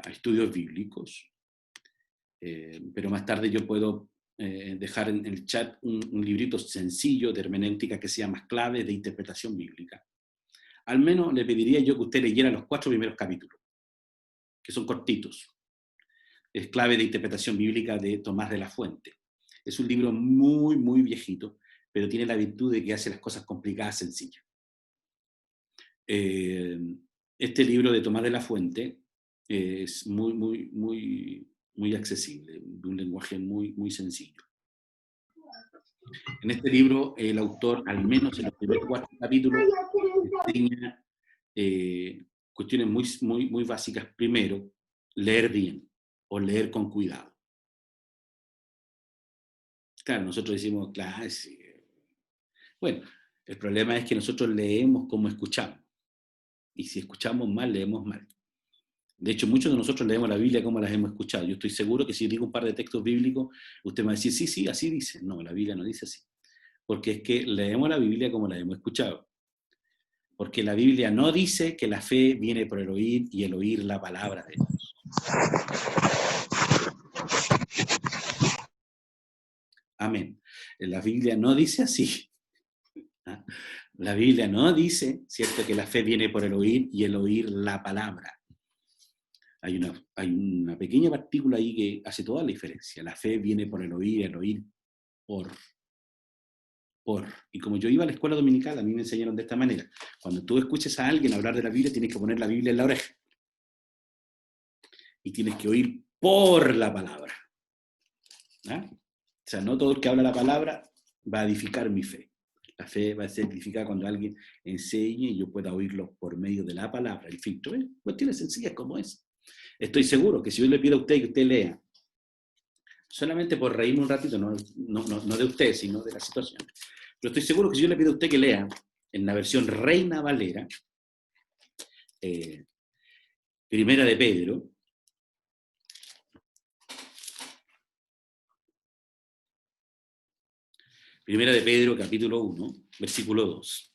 estudios bíblicos, pero más tarde yo puedo dejar en el chat un librito sencillo de hermenéutica que se llama Claves de Interpretación Bíblica. Al menos le pediría yo que usted leyera los 4 primeros capítulos, que son cortitos. Es Clave de Interpretación Bíblica de Tomás de la Fuente. Es un libro muy, muy viejito, pero tiene la virtud de que hace las cosas complicadas sencillas. Este libro de Tomás de la Fuente es muy accesible, de un lenguaje muy sencillo. En este libro, el autor, al menos en los primeros 4 capítulos, enseña cuestiones muy básicas. Primero, leer bien o leer con cuidado. Claro, nosotros decimos, claro, sí. Bueno, el problema es que nosotros leemos como escuchamos. Y si escuchamos mal, leemos mal. De hecho, muchos de nosotros leemos la Biblia como las hemos escuchado. Yo estoy seguro que si digo un par de textos bíblicos, usted me va a decir, sí, así dice. No, la Biblia no dice así. Porque es que leemos la Biblia como la hemos escuchado. Porque la Biblia no dice que la fe viene por el oír y el oír la palabra de Dios. Amén. La Biblia no dice así. La Biblia no dice, ¿cierto?, que la fe viene por el oír y el oír la palabra. Hay una pequeña partícula ahí que hace toda la diferencia. La fe viene por el oír por. Y como yo iba a la escuela dominical, a mí me enseñaron de esta manera. Cuando tú escuches a alguien hablar de la Biblia, tienes que poner la Biblia en la oreja. Y tienes que oír por la palabra. ¿Ah? O sea, no todo el que habla la palabra va a edificar mi fe. La fe va a ser edificada cuando alguien enseñe y yo pueda oírlo por medio de la palabra. El filtro, cuestiones sencillas como es. Estoy seguro que si yo le pido a usted que usted lea, solamente por reírme un ratito, no de usted, sino de la situación, pero estoy seguro que si yo le pido a usted que lea en la versión Reina Valera, Primera de Pedro, Primera de Pedro, capítulo 1, versículo 2.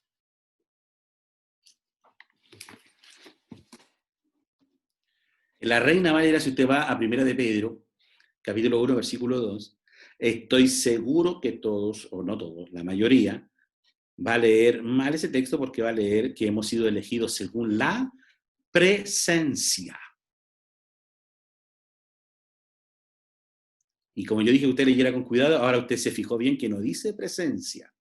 En la Reina Valera, si usted va a Primera de Pedro, capítulo 1, versículo 2, estoy seguro que todos, o no todos, la mayoría, va a leer mal ese texto porque va a leer que hemos sido elegidos según la presencia. Y como yo dije que usted leyera con cuidado, ahora usted se fijó bien que no dice presencia.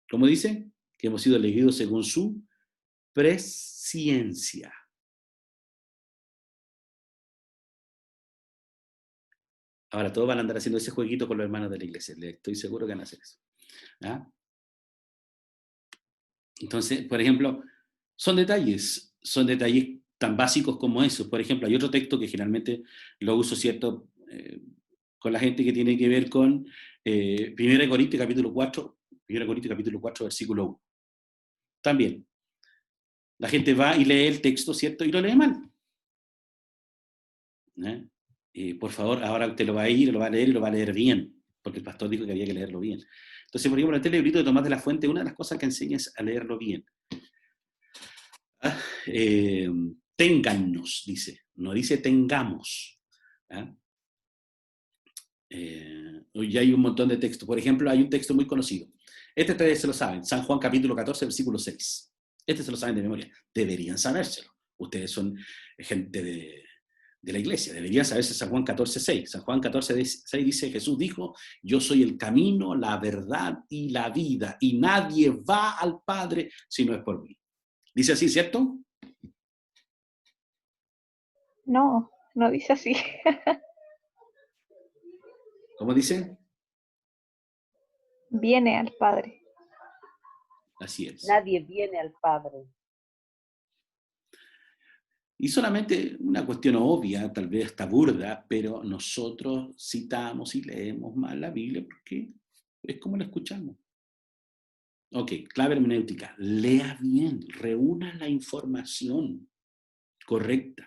¿Cómo dice? Que hemos sido elegidos según su presciencia. Ahora todos van a andar haciendo ese jueguito con los hermanos de la iglesia. Estoy seguro que van a hacer eso. ¿Ah? Entonces, por ejemplo, son detalles tan básicos como eso. Por ejemplo, hay otro texto que generalmente lo uso, ¿cierto?, con la gente que tiene que ver con 1 Corintios capítulo 4, versículo 1. También, la gente va y lee el texto, ¿cierto?, y lo lee mal. Por favor, ahora usted lo va a ir, lo va a leer y lo va a leer bien, porque el pastor dijo que había que leerlo bien. Entonces, por ejemplo, en este librito de Tomás de la Fuente, una de las cosas que enseña es a leerlo bien. Téngannos, dice, no dice tengamos. Y hay un montón de textos. Por ejemplo, hay un texto muy conocido. Este ustedes se lo saben, San Juan capítulo 14, versículo 6. Este se lo saben de memoria. Deberían sabérselo. Ustedes son gente de la iglesia. Deberían saberse San Juan 14, 6. San Juan 14, 6 dice, Jesús dijo, yo soy el camino, la verdad y la vida, y nadie va al Padre si no es por mí. Dice así, ¿cierto? No, no dice así. ¿Cómo dice? Viene al Padre. Así es. Nadie viene al Padre. Y solamente una cuestión obvia, tal vez hasta burda, pero nosotros citamos y leemos mal la Biblia porque es como la escuchamos. Ok, clave hermenéutica. Lea bien, reúna la información correcta.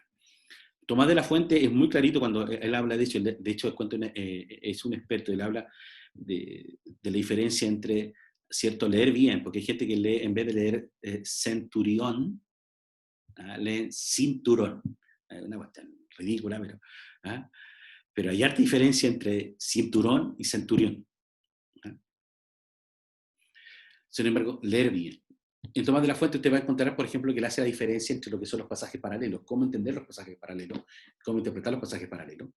Tomás de la Fuente es muy clarito cuando él habla de hecho es un experto, él habla de la diferencia entre, ¿cierto?, leer bien, porque hay gente que lee, en vez de leer centurión, leen cinturón. Una cuestión ridícula, pero hay harta diferencia entre cinturón y centurión. Sin embargo, leer bien. En Tomás de la Fuente usted va a encontrar, por ejemplo, que le hace la diferencia entre lo que son los pasajes paralelos, cómo entender los pasajes paralelos, cómo interpretar los pasajes paralelos.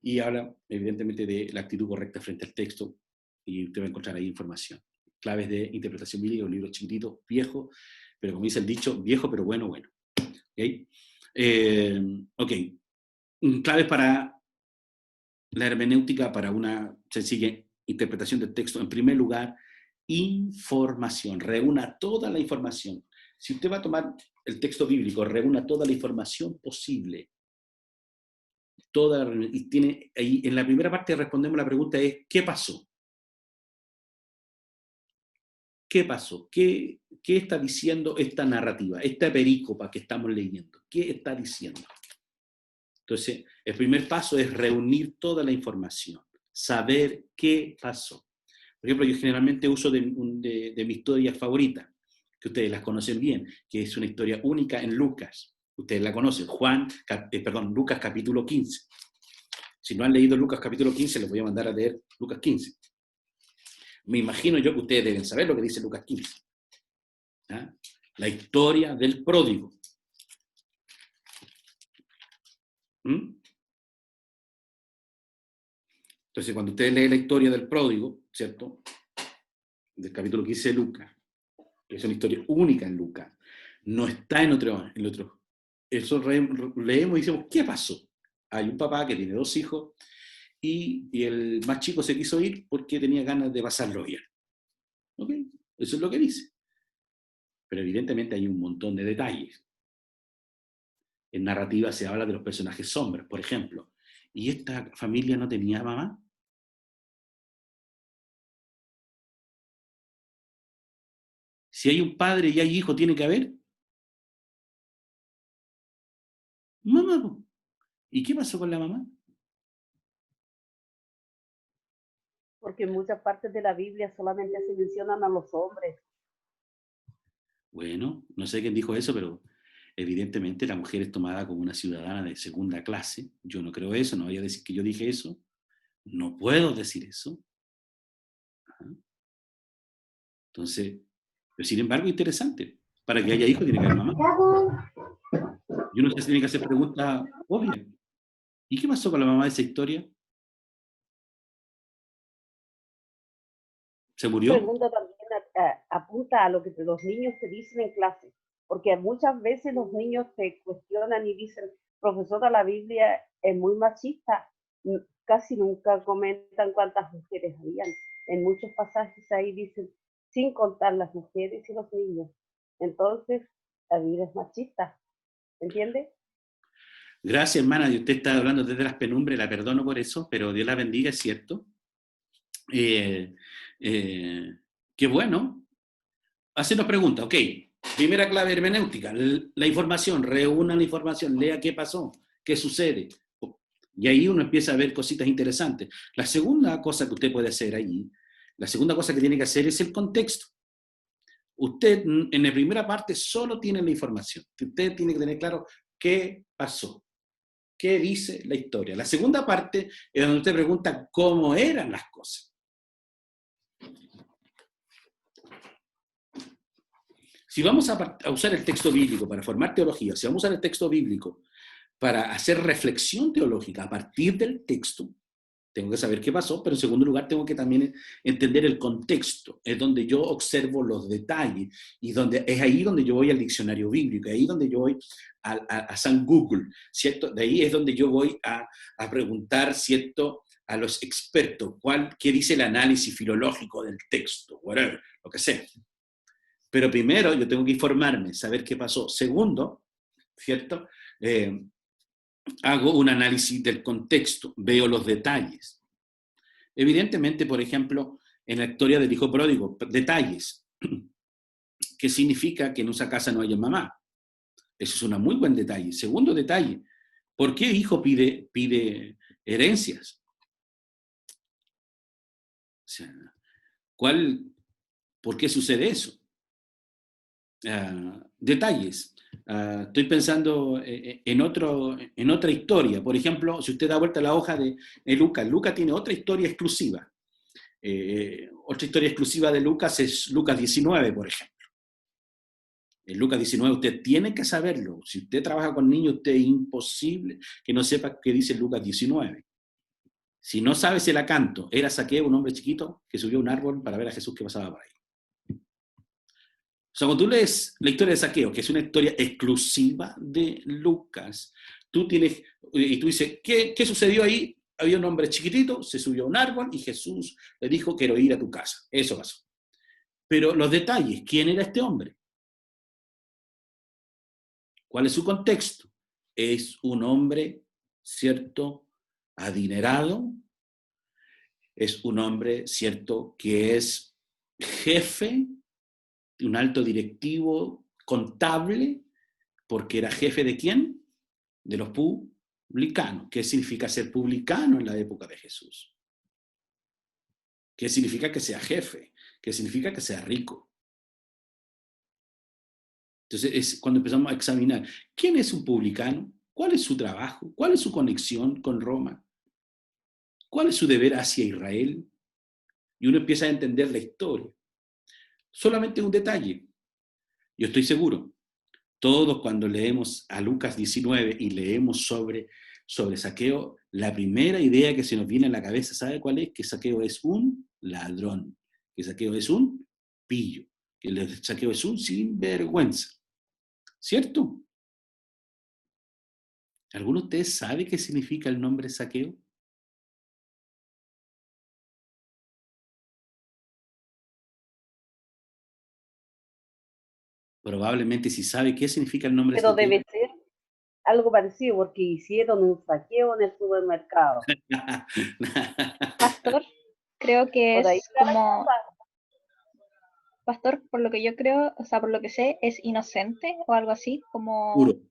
Y habla, evidentemente, de la actitud correcta frente al texto, y usted va a encontrar ahí información. Claves de interpretación bíblica, un libro chiquitito, viejo, pero como dice el dicho, viejo pero bueno. ¿Okay? Ok. Claves para la hermenéutica, para una sencilla interpretación del texto. En primer lugar, información. Reúna toda la información. Si usted va a tomar el texto bíblico, reúna toda la información posible. Y tiene, ahí, en la primera parte respondemos la pregunta es, ¿qué pasó? ¿Qué pasó? ¿Qué está diciendo esta narrativa, esta perícopa que estamos leyendo? ¿Qué está diciendo? Entonces, el primer paso es reunir toda la información, saber qué pasó. Por ejemplo, yo generalmente uso de mi historia favorita, que ustedes las conocen bien, que es una historia única en Lucas. Ustedes la conocen, Lucas capítulo 15. Si no han leído Lucas capítulo 15, les voy a mandar a leer Lucas 15. Me imagino yo que ustedes deben saber lo que dice Lucas 15. ¿Ah? La historia del pródigo. Entonces, cuando ustedes leen la historia del pródigo, ¿cierto? Del capítulo 15 de Lucas, que es una historia única en Lucas, no está en otro. Eso leemos y decimos, ¿qué pasó? Hay un papá que tiene 2 hijos y el más chico se quiso ir porque tenía ganas de pasarlo bien. ¿Ok? Eso es lo que dice. Pero evidentemente hay un montón de detalles. En narrativa se habla de los personajes sombras, por ejemplo. ¿Y esta familia no tenía mamá? Si hay un padre y hay hijo, ¿tiene que haber mamá? ¿Y qué pasó con la mamá? Porque en muchas partes de la Biblia solamente se mencionan a los hombres. Bueno, no sé quién dijo eso, pero evidentemente la mujer es tomada como una ciudadana de segunda clase. Yo no creo eso, no voy a decir que yo dije eso. No puedo decir eso. Ajá. Entonces, pero sin embargo, interesante. Para que haya hijos tiene que haber mamá. Y uno se tiene que hacer preguntas obvias. ¿Y qué pasó con la mamá de esa historia? ¿Se murió? Pregunta también apunta a lo que los niños te dicen en clase, porque muchas veces los niños te cuestionan y dicen, profesora, la Biblia es muy machista, casi nunca comentan cuántas mujeres habían. En muchos pasajes ahí dicen, sin contar las mujeres y los niños. Entonces, la Biblia es machista, ¿entiendes? Gracias, hermana. Y usted está hablando desde las penumbras, la perdono por eso, pero Dios la bendiga, es cierto. Qué bueno. Hacernos preguntas, ok. Primera clave hermenéutica, la información, reúna la información, lea qué pasó, qué sucede. Y ahí uno empieza a ver cositas interesantes. La segunda cosa que usted puede hacer allí, la segunda cosa que tiene que hacer es el contexto. Usted en la primera parte solo tiene la información. Usted tiene que tener claro qué pasó, qué dice la historia. La segunda parte es donde usted pregunta cómo eran las cosas. Si vamos a usar el texto bíblico para formar teología, si vamos a usar el texto bíblico para hacer reflexión teológica a partir del texto, tengo que saber qué pasó, pero en segundo lugar tengo que también entender el contexto, es donde yo observo los detalles, y es ahí donde yo voy al diccionario bíblico, es ahí donde yo voy a San Google, ¿cierto? De ahí es donde yo voy a preguntar, ¿cierto?, a los expertos, qué dice el análisis filológico del texto, whatever, lo que sea. Pero primero yo tengo que informarme, saber qué pasó. Segundo, ¿cierto? Hago un análisis del contexto, veo los detalles. Evidentemente, por ejemplo, en la historia del hijo pródigo, detalles. ¿Qué significa que en esa casa no haya mamá? Eso es un muy buen detalle. Segundo detalle, ¿por qué el hijo pide herencias? O sea, ¿por qué sucede eso? Detalles. Estoy pensando en otra historia. Por ejemplo, si usted da vuelta a la hoja de Lucas, Lucas tiene otra historia exclusiva. Otra historia exclusiva de Lucas es Lucas 19, por ejemplo. En Lucas 19 usted tiene que saberlo. Si usted trabaja con niños, usted es imposible que no sepa qué dice Lucas 19. Si no sabe, se la canto. Era Zaqueo, un hombre chiquito que subió a un árbol para ver a Jesús que pasaba por ahí. O sea, cuando tú lees la historia de Zaqueo, que es una historia exclusiva de Lucas, tú tienes, y tú dices, ¿qué sucedió ahí? Había un hombre chiquitito, se subió a un árbol y Jesús le dijo, quiero ir a tu casa. Eso pasó. Pero los detalles, ¿quién era este hombre? ¿Cuál es su contexto? Es un hombre, ¿cierto?, adinerado, es un hombre, ¿cierto?, que es jefe, un alto directivo contable, porque era jefe ¿de quién? De los publicanos. ¿Qué significa ser publicano en la época de Jesús? ¿Qué significa que sea jefe? ¿Qué significa que sea rico? Entonces es cuando empezamos a examinar, ¿quién es un publicano? ¿Cuál es su trabajo? ¿Cuál es su conexión con Roma? ¿Cuál es su deber hacia Israel? Y uno empieza a entender la historia. Solamente un detalle. Yo estoy seguro, todos cuando leemos a Lucas 19 y leemos sobre Zaqueo, la primera idea que se nos viene a la cabeza, ¿sabe cuál es? Que Zaqueo es un ladrón, que Zaqueo es un pillo, que Zaqueo es un sinvergüenza. ¿Cierto? ¿Alguno de ustedes sabe qué significa el nombre Zaqueo? Probablemente si sabe qué significa el nombre Pero Zaqueo. debe ser algo parecido porque hicieron un saqueo en el supermercado. Pastor, creo que Por ahí es va la como, cosa. pastor, por lo que yo creo, o sea, por lo que sé, es inocente o algo así, como Puro,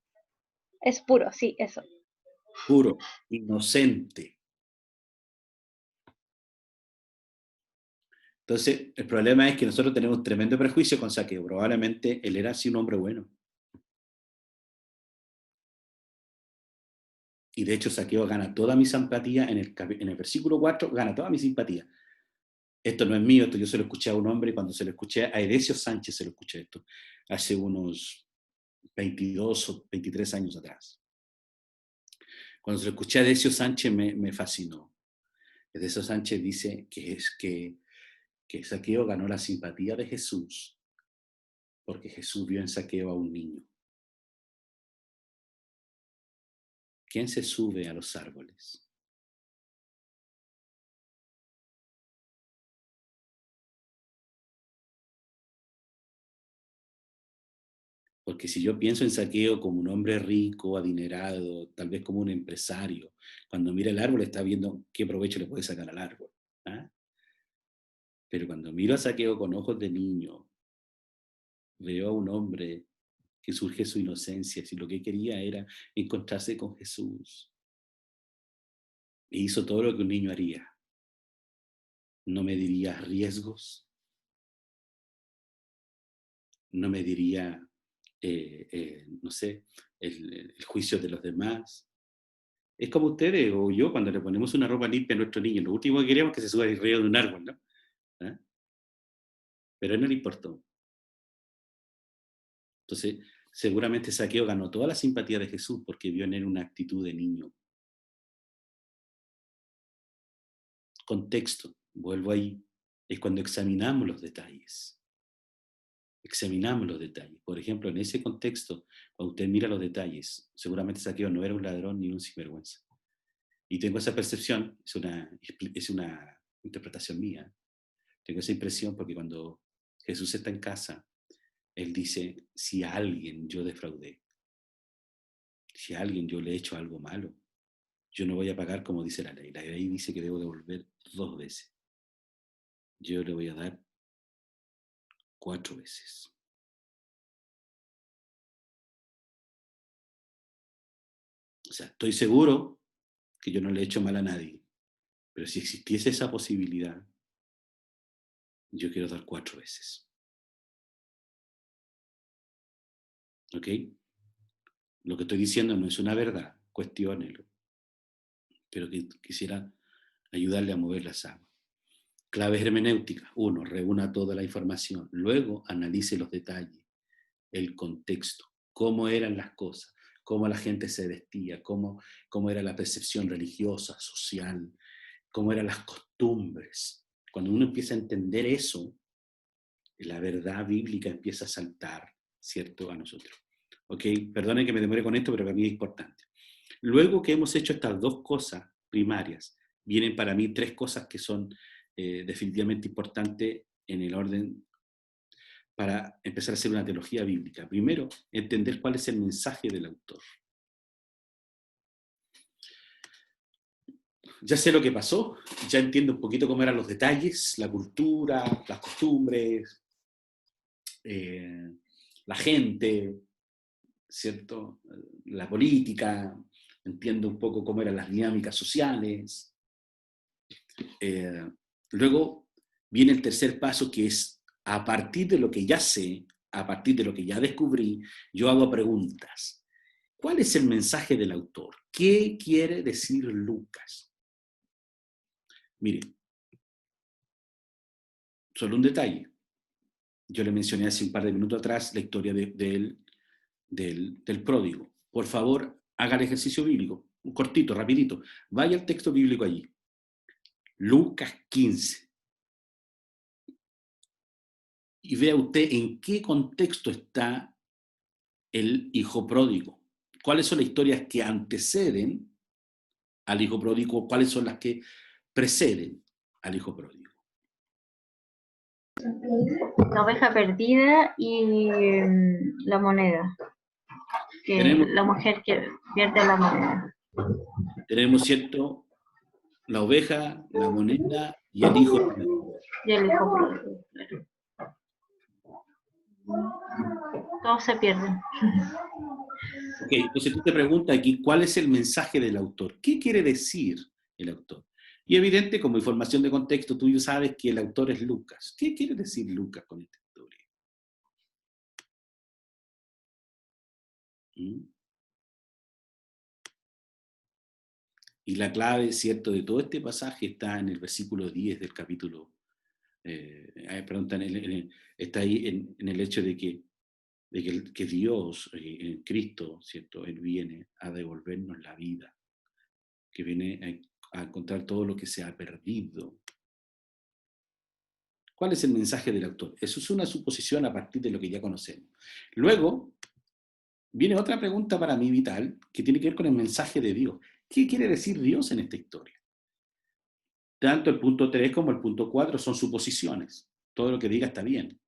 es puro, sí, eso. puro, inocente. Entonces, el problema es que nosotros tenemos un tremendo prejuicio con Zaqueo. Probablemente él era así un hombre bueno. Y de hecho, Zaqueo gana toda mi simpatía en el versículo 4, gana toda mi simpatía. Esto no es mío, esto yo se lo escuché a un hombre y cuando se lo escuché a Edesio Sánchez se lo escuché esto, hace unos 22 o 23 años atrás. Cuando se lo escuché a Edesio Sánchez me fascinó. Edesio Sánchez dice que Zaqueo ganó la simpatía de Jesús porque Jesús vio en Zaqueo a un niño. ¿Quién se sube a los árboles? Porque si yo pienso en Zaqueo como un hombre rico, adinerado, tal vez como un empresario, cuando mira el árbol está viendo qué provecho le puede sacar al árbol. ¿Ah? Pero cuando miro a Zaqueo con ojos de niño, veo a un hombre que surge su inocencia, si lo que quería era encontrarse con Jesús. E hizo todo lo que un niño haría. No me diría riesgos, no me diría, no sé, el juicio de los demás. Es como ustedes o yo cuando le ponemos una ropa limpia a nuestro niño, lo último que queremos es que se suba arriba de un árbol, ¿no? ¿Ah? Pero a él no le importó. Entonces, seguramente Zaqueo ganó toda la simpatía de Jesús porque vio en él una actitud de niño. Contexto, vuelvo ahí, es cuando examinamos los detalles. Examinamos los detalles. Por ejemplo, en ese contexto, cuando usted mira los detalles, seguramente Zaqueo no era un ladrón ni un sinvergüenza. Y tengo esa percepción, es una interpretación mía. Tengo esa impresión porque cuando Jesús está en casa, Él dice, si a alguien yo defraudé, si a alguien yo le he hecho algo malo, yo no voy a pagar como dice la ley. La ley dice que debo devolver 2 veces. Yo le voy a dar 4 veces. O sea, estoy seguro que yo no le he hecho mal a nadie, pero si existiese esa posibilidad, yo quiero dar 4 veces. ¿Ok? Lo que estoy diciendo no es una verdad, cuestiónelo, pero quisiera ayudarle a mover las aguas. Claves hermenéuticas. 1. Reúna toda la información. Luego analice los detalles, el contexto, cómo eran las cosas, cómo la gente se vestía, cómo era la percepción religiosa, social, cómo eran las costumbres. Cuando uno empieza a entender eso, la verdad bíblica empieza a saltar, ¿cierto?, a nosotros. ¿Ok? Perdonen que me demore con esto, pero para mí es importante. Luego que hemos hecho estas dos cosas primarias, vienen para mí tres cosas que son definitivamente importantes en el orden para empezar a hacer una teología bíblica. Primero, entender cuál es el mensaje del autor. Ya sé lo que pasó, ya entiendo un poquito cómo eran los detalles, la cultura, las costumbres, la gente, ¿cierto? La política, entiendo un poco cómo eran las dinámicas sociales. Luego viene el tercer paso, que es, a partir de lo que ya sé, a partir de lo que ya descubrí, yo hago preguntas. ¿Cuál es el mensaje del autor? ¿Qué quiere decir Lucas? Mire, solo un detalle. Yo le mencioné hace un par de minutos atrás la historia del pródigo. Por favor, haga el ejercicio bíblico, un cortito, rapidito. Vaya al texto bíblico allí. Lucas 15. Y vea usted en qué contexto está el hijo pródigo. ¿Cuáles son las historias que anteceden al hijo pródigo? ¿Cuáles son las que preceden al hijo pródigo? La oveja perdida y la moneda. La mujer que pierde la moneda. Tenemos, ¿cierto?, la oveja, la moneda y el hijo pródigo. Y el hijo pródigo. Todos se pierden. Ok, entonces tú te preguntas aquí, ¿cuál es el mensaje del autor? ¿Qué quiere decir el autor? Y evidente, como información de contexto, tú ya sabes que el autor es Lucas. ¿Qué quiere decir Lucas con esta historia? Y la clave, ¿cierto?, de todo este pasaje está en el versículo 10 del capítulo, está ahí en el hecho de que Dios, en Cristo, ¿cierto?, Él viene a devolvernos la vida, que viene a encontrar todo lo que se ha perdido. ¿Cuál es el mensaje del autor? Eso es una suposición a partir de lo que ya conocemos. Luego, viene otra pregunta para mí vital, que tiene que ver con el mensaje de Dios. ¿Qué quiere decir Dios en esta historia? Tanto el punto 3 como el punto 4 son suposiciones. Todo lo que diga está bien.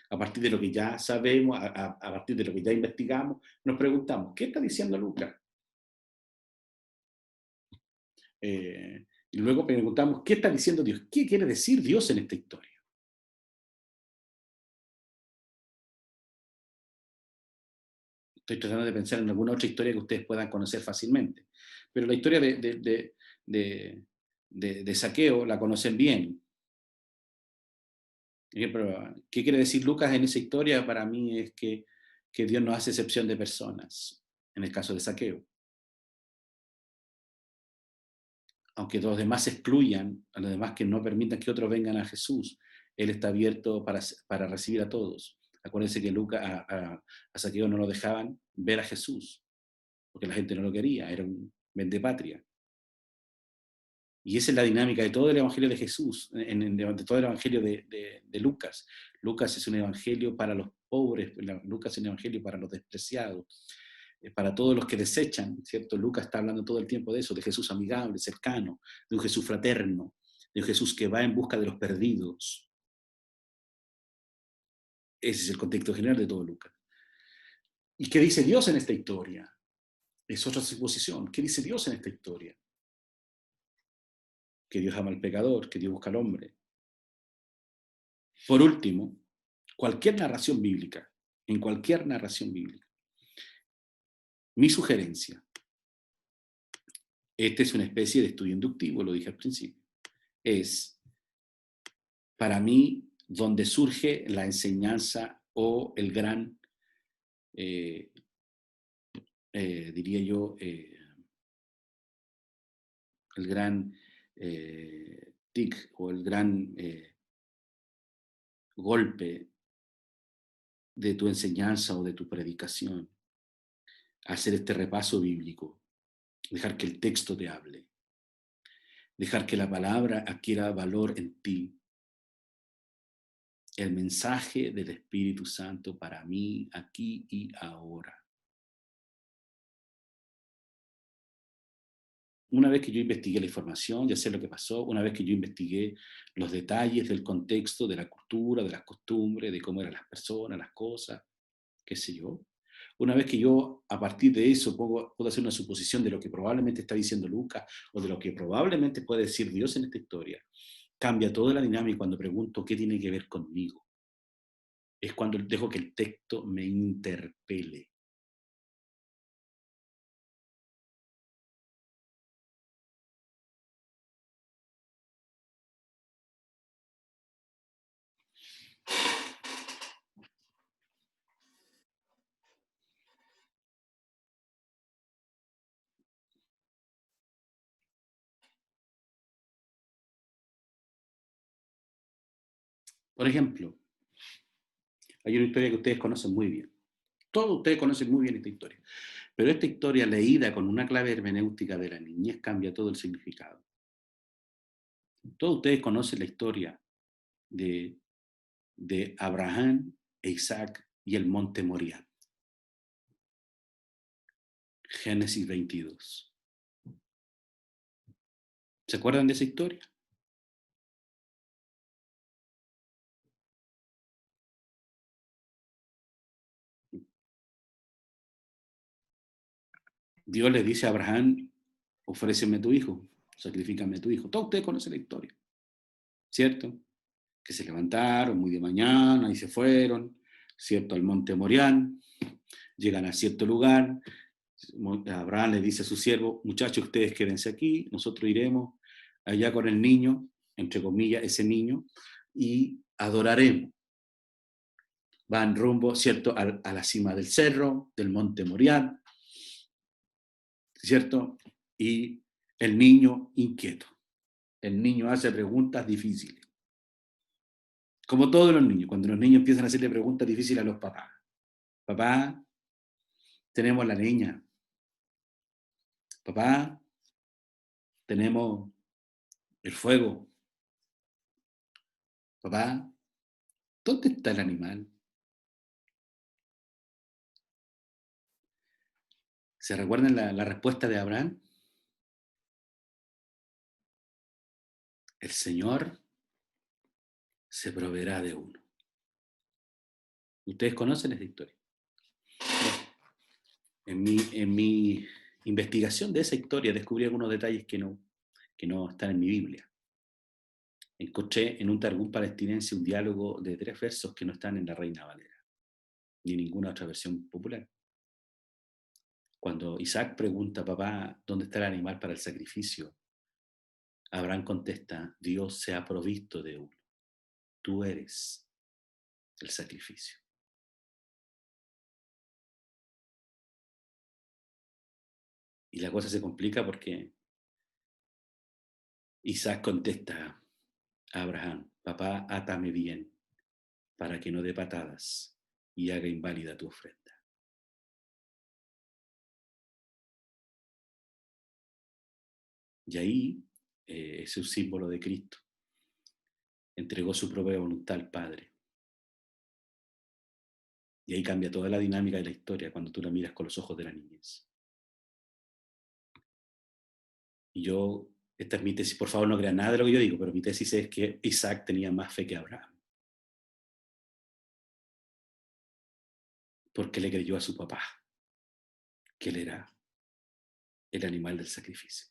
A partir de lo que ya sabemos, a partir de lo que ya investigamos, nos preguntamos, ¿qué está diciendo Lucas? Y luego preguntamos, ¿qué está diciendo Dios? ¿Qué quiere decir Dios en esta historia? Estoy tratando de pensar en alguna otra historia que ustedes puedan conocer fácilmente. Pero la historia de Zaqueo la conocen bien. Pero, ¿qué quiere decir Lucas en esa historia? Para mí es que Dios no hace excepción de personas, en el caso de Zaqueo. Aunque los demás se excluyan, a los demás que no permitan que otros vengan a Jesús, Él está abierto para recibir a todos. Acuérdense que a Zaqueo no lo dejaban ver a Jesús, porque la gente no lo quería, era un vendepatria. Y esa es la dinámica de todo el Evangelio de Jesús, de todo el Evangelio de Lucas. Lucas es un evangelio para los pobres, Lucas es un evangelio para los despreciados, para todos los que desechan, ¿cierto? Lucas está hablando todo el tiempo de eso, de Jesús amigable, cercano, de un Jesús fraterno, de un Jesús que va en busca de los perdidos. Ese es el contexto general de todo Lucas. ¿Y qué dice Dios en esta historia? Es otra suposición. ¿Qué dice Dios en esta historia? Que Dios ama al pecador, que Dios busca al hombre. Por último, cualquier narración bíblica, en cualquier narración bíblica, mi sugerencia, esta es una especie de estudio inductivo, lo dije al principio, es, para mí, donde surge la enseñanza o el gran, diría yo, el gran tic o el gran golpe de tu enseñanza o de tu predicación, hacer este repaso bíblico, dejar que el texto te hable, dejar que la palabra adquiera valor en ti, el mensaje del Espíritu Santo para mí, aquí y ahora. Una vez que yo investigué la información, ya sé lo que pasó, una vez que yo investigué los detalles del contexto, de la cultura, de las costumbres, de cómo eran las personas, las cosas, qué sé yo. Una vez que yo, a partir de eso, puedo hacer una suposición de lo que probablemente está diciendo Lucas o de lo que probablemente puede decir Dios en esta historia, cambia toda la dinámica cuando pregunto qué tiene que ver conmigo. Es cuando dejo que el texto me interpele. Por ejemplo, hay una historia que ustedes conocen muy bien. Todos ustedes conocen muy bien esta historia. Pero esta historia leída con una clave hermenéutica de la niñez cambia todo el significado. Todos ustedes conocen la historia de Abraham e Isaac y el monte Moriah. Génesis 22. ¿Se acuerdan de esa historia? Dios le dice a Abraham, ofréceme tu hijo, sacrifícame tu hijo. Todos ustedes conocen la historia, ¿cierto? Que se levantaron muy de mañana y se fueron, ¿cierto? Al monte Moriah, llegan a cierto lugar, Abraham le dice a su siervo, muchachos, ustedes quédense aquí, nosotros iremos allá con el niño, entre comillas, ese niño, y adoraremos. Van rumbo, ¿cierto?, a la cima del cerro, del monte Moriah, ¿cierto? Y el niño inquieto. El niño hace preguntas difíciles. Como todos los niños, cuando los niños empiezan a hacerle preguntas difíciles a los papás. Papá, tenemos la leña. Papá, tenemos el fuego. Papá, ¿dónde está el animal? ¿Se recuerdan la respuesta de Abraham? El Señor se proveerá de uno. ¿Ustedes conocen esta historia? En mi investigación de esa historia descubrí algunos detalles que no están en mi Biblia. Encontré en un Targum palestinense un diálogo de 3 versos que no están en la Reina Valera, ni en ninguna otra versión popular. Cuando Isaac pregunta, papá, ¿dónde está el animal para el sacrificio? Abraham contesta, Dios se ha provisto de uno. Tú eres el sacrificio. Y la cosa se complica porque Isaac contesta a Abraham, papá, átame bien para que no dé patadas y haga inválida tu ofrenda. Y ahí es un símbolo de Cristo. Entregó su propia voluntad al Padre. Y ahí cambia toda la dinámica de la historia cuando tú la miras con los ojos de la niñez. Y esta es mi tesis, por favor no crean nada de lo que yo digo, pero mi tesis es que Isaac tenía más fe que Abraham. Porque le creyó a su papá, que él era el animal del sacrificio.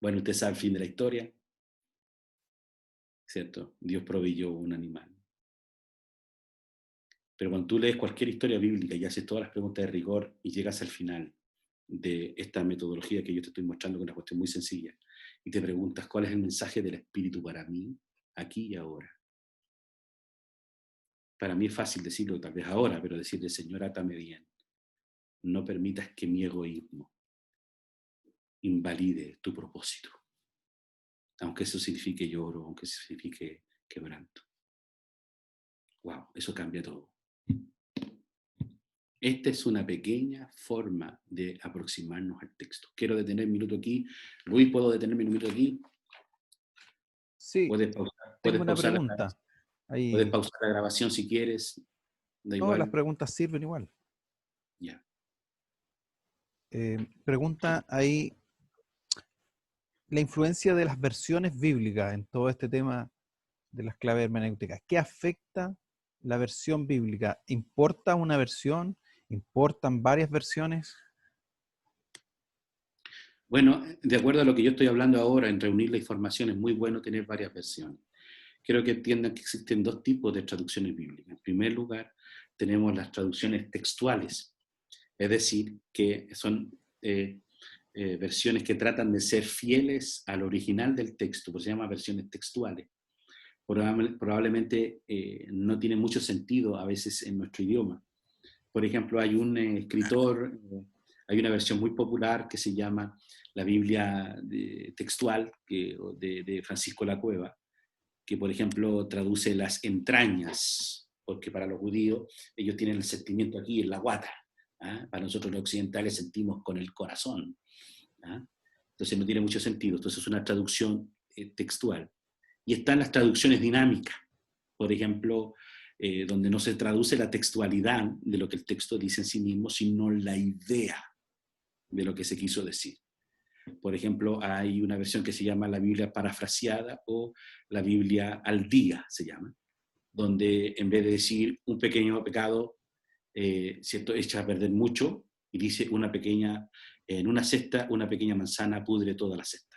Bueno, usted sabe el fin de la historia, ¿cierto? Dios proveyó un animal. Pero cuando tú lees cualquier historia bíblica y haces todas las preguntas de rigor y llegas al final de esta metodología que yo te estoy mostrando, que es una cuestión muy sencilla, y te preguntas cuál es el mensaje del Espíritu para mí, aquí y ahora. Para mí es fácil decirlo tal vez ahora, pero decirle, Señor, átame bien. No permitas que mi egoísmo invalide tu propósito. Aunque eso signifique lloro, aunque eso signifique quebranto. Wow, eso cambia todo. Esta es una pequeña forma de aproximarnos al texto. Quiero detener un minuto aquí. Luis, ¿puedo detenerme un minuto aquí? Sí, ¿Puedes pausar? tengo una ¿Puedes pausar pregunta. Ahí, Puedes pausar la grabación si quieres. Da todas las igual. preguntas sirven igual. Ya. Pregunta ahí, la influencia de las versiones bíblicas en todo este tema de las claves hermenéuticas. ¿Qué afecta la versión bíblica? ¿Importa una versión? ¿Importan varias versiones? Bueno, de acuerdo a lo que yo estoy hablando ahora, en reunir la información, es muy bueno tener varias versiones. Quiero que entiendan que existen dos tipos de traducciones bíblicas. En primer lugar, tenemos las traducciones textuales, es decir, que son versiones que tratan de ser fieles al original del texto, pues se llama versiones textuales. Probablemente no tiene mucho sentido a veces en nuestro idioma. Por ejemplo, hay un escritor, hay una versión muy popular que se llama la Biblia textual de Francisco La Cueva, que por ejemplo traduce las entrañas, porque para los judíos ellos tienen el sentimiento aquí en la guata, ¿ah? Para nosotros los occidentales sentimos con el corazón, ¿ah? Entonces no tiene mucho sentido. Entonces es una traducción textual. Y están las traducciones dinámicas, por ejemplo, donde no se traduce la textualidad de lo que el texto dice en sí mismo, sino la idea de lo que se quiso decir. Por ejemplo, hay una versión que se llama la Biblia parafraseada o la Biblia al día, se llama, donde en vez de decir un pequeño pecado, ¿cierto?, echa a perder mucho, y dice en una cesta, una pequeña manzana pudre toda la cesta.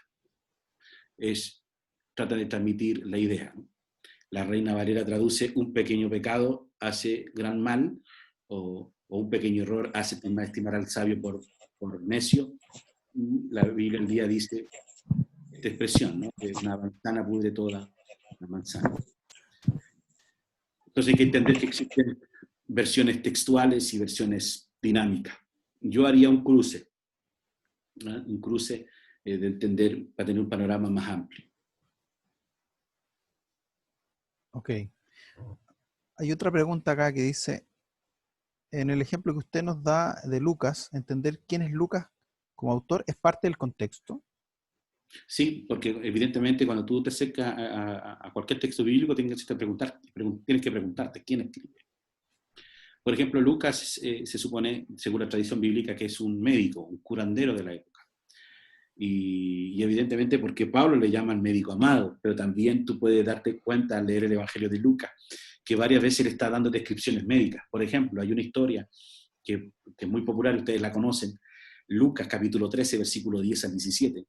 Trata de transmitir la idea, ¿no? La Reina Valera traduce: un pequeño pecado hace gran mal, o un pequeño error hace estimar al sabio por necio. La Biblia al día dice esta expresión, ¿no? Que una manzana pudre toda la manzana. Entonces hay que entender que existen versiones textuales y versiones dinámicas. Yo haría un cruce, ¿no? Un cruce de entender para tener un panorama más amplio. Ok. Hay otra pregunta acá que dice, en el ejemplo que usted nos da de Lucas, entender quién es Lucas como autor es parte del contexto. Sí, porque evidentemente cuando tú te acercas a cualquier texto bíblico tienes que preguntarte quién escribe. Por ejemplo, Lucas se supone, según la tradición bíblica, que es un médico, un curandero de la época. Y evidentemente porque Pablo le llama al médico amado, pero también tú puedes darte cuenta al leer el Evangelio de Lucas, que varias veces le está dando descripciones médicas. Por ejemplo, hay una historia que es muy popular, ustedes la conocen, Lucas capítulo 13, versículo 10 al 17.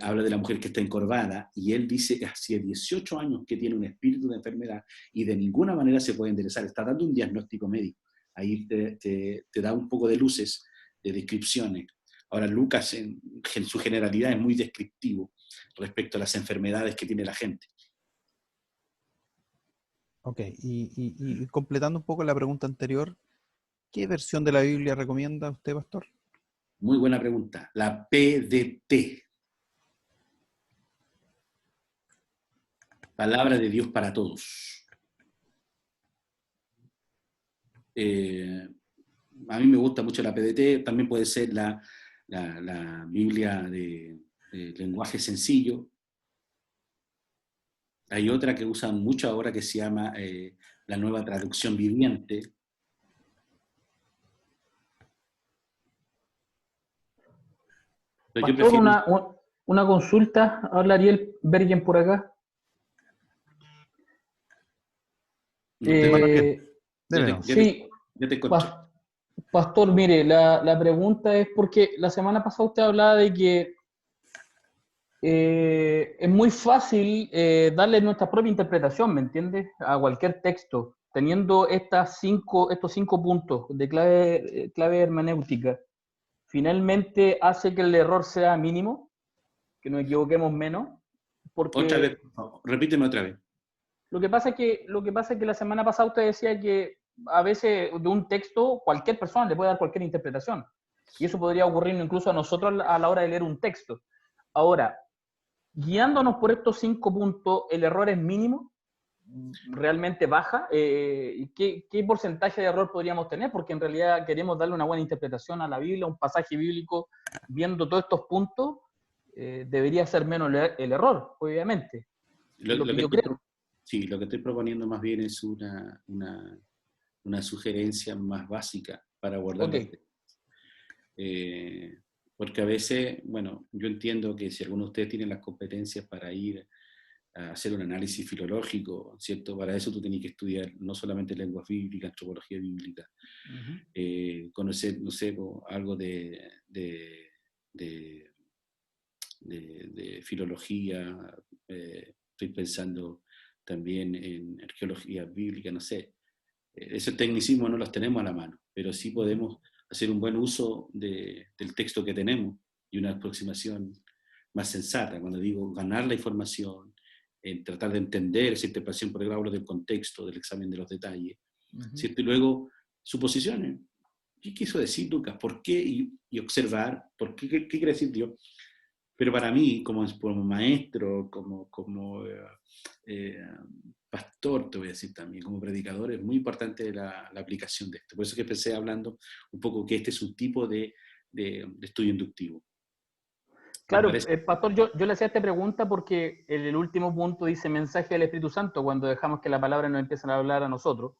Habla de la mujer que está encorvada, y él dice, hace 18 años que tiene un espíritu de enfermedad y de ninguna manera se puede enderezar. Está dando un diagnóstico médico. Ahí te da un poco de luces, de descripciones. Ahora, Lucas en su generalidad es muy descriptivo respecto a las enfermedades que tiene la gente. Ok, y completando un poco la pregunta anterior, ¿qué versión de la Biblia recomienda usted, pastor? Muy buena pregunta. La PDT. Palabra de Dios para todos. A mí me gusta mucho la PDT, también puede ser la Biblia de lenguaje sencillo. Hay otra que usan mucho ahora que se llama la Nueva Traducción Viviente. Pastor, una consulta. Habla Ariel Bergen por acá. Sí, ya te escucho. Pastor, mire, la pregunta es porque la semana pasada usted hablaba de que es muy fácil darle nuestra propia interpretación, ¿me entiende? A cualquier texto, teniendo estos 5 puntos de clave hermenéutica. Finalmente hace que el error sea mínimo, que nos equivoquemos menos. Porque otra vez, repíteme otra vez. Lo que pasa es que la semana pasada usted decía que a veces de un texto cualquier persona le puede dar cualquier interpretación. Y eso podría ocurrirnos incluso a nosotros a la hora de leer un texto. Ahora, guiándonos por estos 5 puntos, ¿el error es mínimo? ¿Realmente baja? ¿Qué porcentaje de error podríamos tener? Porque en realidad queremos darle una buena interpretación a la Biblia, un pasaje bíblico, viendo todos estos puntos, debería ser menos el error, obviamente. Sí, lo que estoy proponiendo más bien es una sugerencia más básica para abordar los temas. Porque a veces, bueno, yo entiendo que si alguno de ustedes tiene las competencias para ir a hacer un análisis filológico, ¿cierto? Para eso tú tienes que estudiar no solamente lenguas bíblicas, antropología bíblica, conocer, no sé, algo de filología, estoy pensando también en arqueología bíblica, no sé. Esos tecnicismos no los tenemos a la mano, pero sí podemos hacer un buen uso del texto que tenemos y una aproximación más sensata. Cuando digo ganar la información, tratar de entender esa interpretación, por ejemplo, hablo del contexto, del examen de los detalles, ¿cierto? Y luego suposiciones. ¿Qué quiso decir Lucas? ¿Por qué? Y observar, ¿por qué? ¿Qué quiere decir Dios? Pero para mí, como maestro, como pastor, te voy a decir también, como predicador, es muy importante la aplicación de esto. Por eso que empecé hablando un poco que este es un tipo de estudio inductivo. Claro, pastor, yo le hacía esta pregunta porque en el último punto dice mensaje del Espíritu Santo, cuando dejamos que la palabra nos empiece a hablar a nosotros.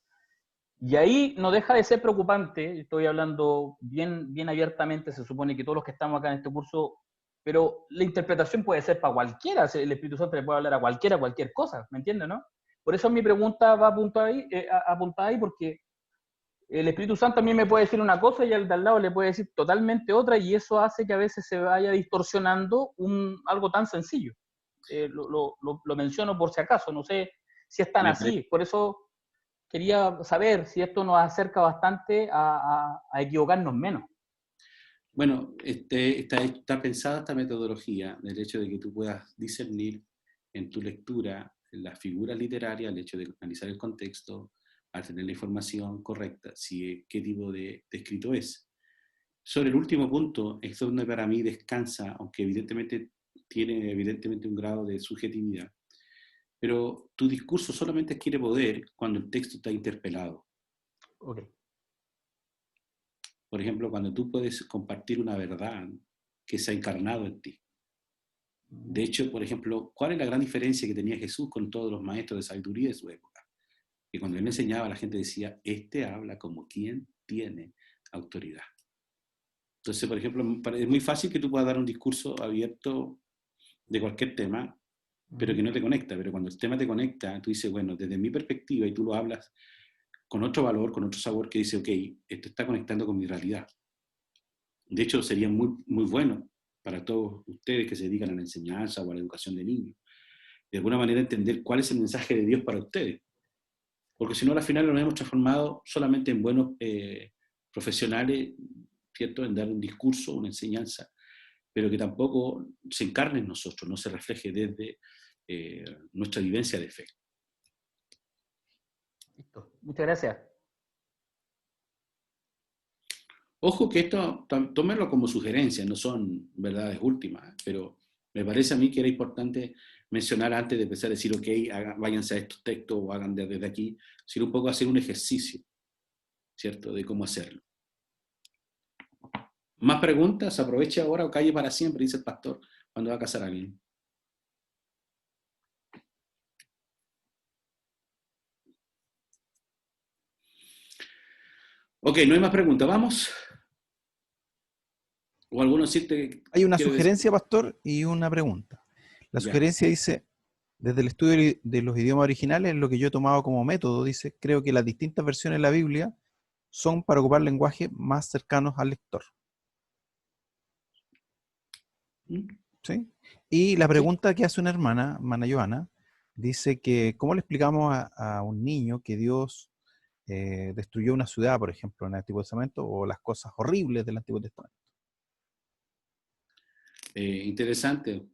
Y ahí no deja de ser preocupante, estoy hablando bien abiertamente, se supone que todos los que estamos acá en este curso, pero la interpretación puede ser para cualquiera, el Espíritu Santo le puede hablar a cualquiera, cualquier cosa, ¿me entiendes, no? Por eso mi pregunta va apuntada ahí, porque el Espíritu Santo a mí me puede decir una cosa y al de al lado le puede decir totalmente otra, y eso hace que a veces se vaya distorsionando algo tan sencillo. Lo menciono por si acaso, no sé si es tan así, por eso quería saber si esto nos acerca bastante a equivocarnos menos. Bueno, está pensada esta metodología, del hecho de que tú puedas discernir en tu lectura las figuras literarias, el hecho de analizar el contexto, al tener la información correcta, qué tipo de escrito es. Sobre el último punto, es donde para mí descansa, aunque evidentemente tiene un grado de subjetividad, pero tu discurso solamente adquiere poder cuando el texto está interpelado. Okay. Por ejemplo, cuando tú puedes compartir una verdad que se ha encarnado en ti. De hecho, por ejemplo, ¿cuál es la gran diferencia que tenía Jesús con todos los maestros de sabiduría de su época? Que cuando él enseñaba, la gente decía, este habla como quien tiene autoridad. Entonces, por ejemplo, es muy fácil que tú puedas dar un discurso abierto de cualquier tema, pero que no te conecta. Pero cuando el tema te conecta, tú dices, bueno, desde mi perspectiva, y tú lo hablas con otro valor, con otro sabor, que dice, ok, esto está conectando con mi realidad. De hecho, sería muy, muy bueno para todos ustedes que se dedican a la enseñanza o a la educación de niños, de alguna manera entender cuál es el mensaje de Dios para ustedes. Porque si no, al final nos hemos transformado solamente en buenos profesionales, ¿cierto? En dar un discurso, una enseñanza, pero que tampoco se encarne en nosotros, no se refleje desde nuestra vivencia de fe. Listo. Muchas gracias. Ojo que esto, tómenlo como sugerencia, no son verdades últimas, pero me parece a mí que era importante mencionar antes de empezar a decir, ok, váyanse a estos textos o hagan desde aquí, sino un poco hacer un ejercicio, ¿cierto?, de cómo hacerlo. ¿Más preguntas? Aproveche ahora o calle para siempre, dice el pastor, cuando va a casar a alguien. Ok, no hay más preguntas, ¿vamos? ¿O alguno siente? Hay una sugerencia, pastor, y una pregunta. La sugerencia dice, desde el estudio de los idiomas originales, lo que yo he tomado como método, dice, creo que las distintas versiones de la Biblia son para ocupar lenguajes más cercanos al lector. ¿Sí? Y la pregunta que hace una hermana Joana, dice que, ¿cómo le explicamos a un niño que Dios destruyó una ciudad, por ejemplo, en el Antiguo Testamento, o las cosas horribles del Antiguo Testamento? Interesante,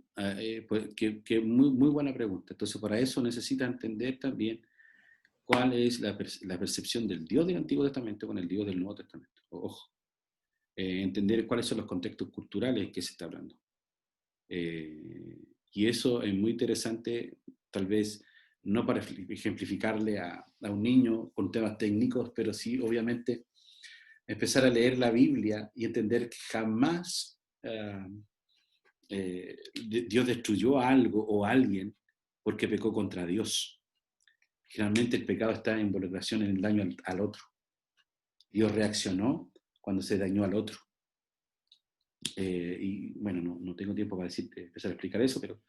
pues, que muy buena pregunta. Entonces, para eso necesita entender también cuál es la percepción del Dios del Antiguo Testamento con el Dios del Nuevo Testamento. Ojo, entender cuáles son los contextos culturales que se está hablando. Y eso es muy interesante, tal vez no para ejemplificarle a un niño con temas técnicos, pero sí, obviamente, empezar a leer la Biblia y entender que jamás Dios destruyó algo o a alguien porque pecó contra Dios. Generalmente el pecado está en involucración en el daño al otro. Dios reaccionó cuando se dañó al otro. Y bueno, no tengo tiempo para empezar a explicar eso, pero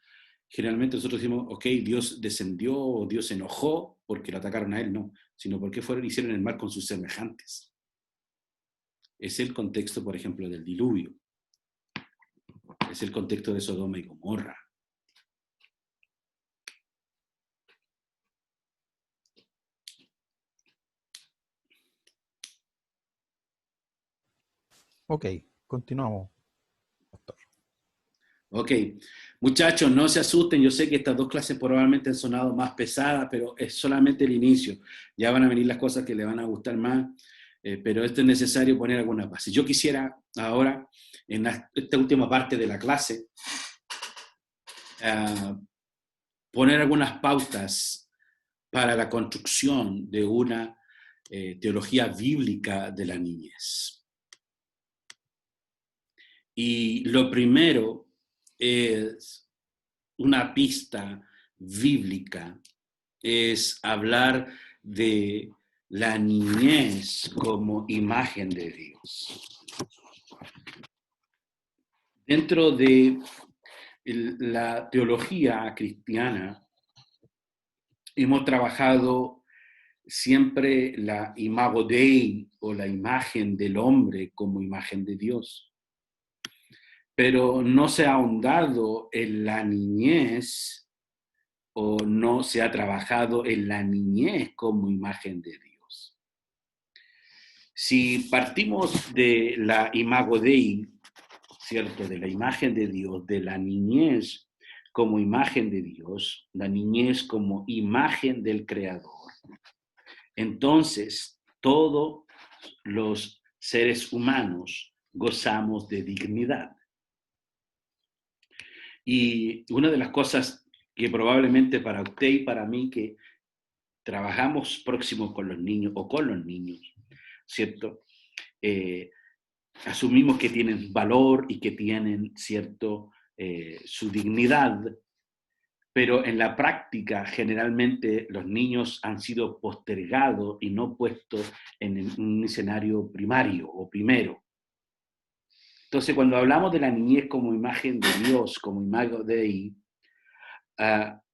generalmente nosotros decimos, ok, Dios descendió o Dios se enojó porque lo atacaron a él, no, sino porque hicieron el mal con sus semejantes. Es el contexto, por ejemplo, del diluvio. Es el contexto de Sodoma y Gomorra. Ok, continuamos, pastor. Ok, muchachos, no se asusten, yo sé que estas dos clases probablemente han sonado más pesadas, pero es solamente el inicio. Ya van a venir las cosas que le van a gustar más, pero esto es necesario poner algunas bases. Yo quisiera ahora, en esta última parte de la clase, poner algunas pautas para la construcción de una teología bíblica de la niñez. Y lo primero es una pista bíblica, es hablar de la niñez como imagen de Dios. Dentro de la teología cristiana hemos trabajado siempre la imago Dei o la imagen del hombre como imagen de Dios. Pero no se ha ahondado en la niñez o no se ha trabajado en la niñez como imagen de Dios. Si partimos de la imago Dei, ¿cierto? De la imagen de Dios, de la niñez como imagen de Dios, la niñez como imagen del Creador, entonces todos los seres humanos gozamos de dignidad. Y una de las cosas que probablemente para usted y para mí que trabajamos próximos con los niños o con los niños, ¿cierto? Asumimos que tienen valor y que tienen, ¿cierto?, su dignidad, pero en la práctica generalmente los niños han sido postergados y no puestos en un escenario primario o primero. Entonces, cuando hablamos de la niñez como imagen de Dios, como imago Dei,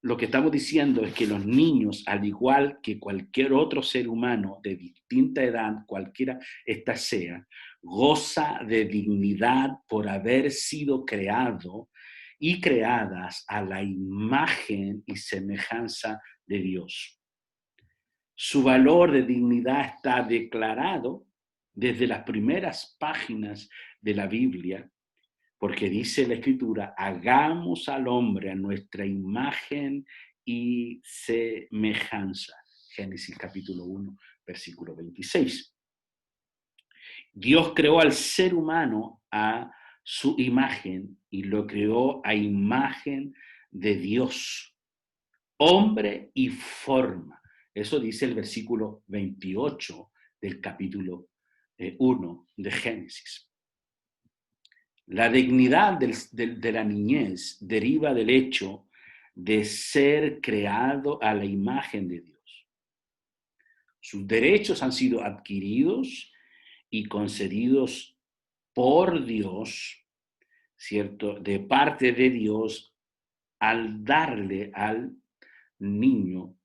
lo que estamos diciendo es que los niños, al igual que cualquier otro ser humano de distinta edad, cualquiera ésta sea, goza de dignidad por haber sido creado y creadas a la imagen y semejanza de Dios. Su valor de dignidad está declarado desde las primeras páginas de la Biblia, porque dice la Escritura, hagamos al hombre a nuestra imagen y semejanza. Génesis capítulo 1, versículo 26. Dios creó al ser humano a su imagen y lo creó a imagen de Dios, hombre y forma. Eso dice el versículo 28 del capítulo 1 de Génesis. La dignidad de la niñez deriva del hecho de ser creado a la imagen de Dios. Sus derechos han sido adquiridos y concedidos por Dios, ¿cierto? De parte de Dios al darle al niño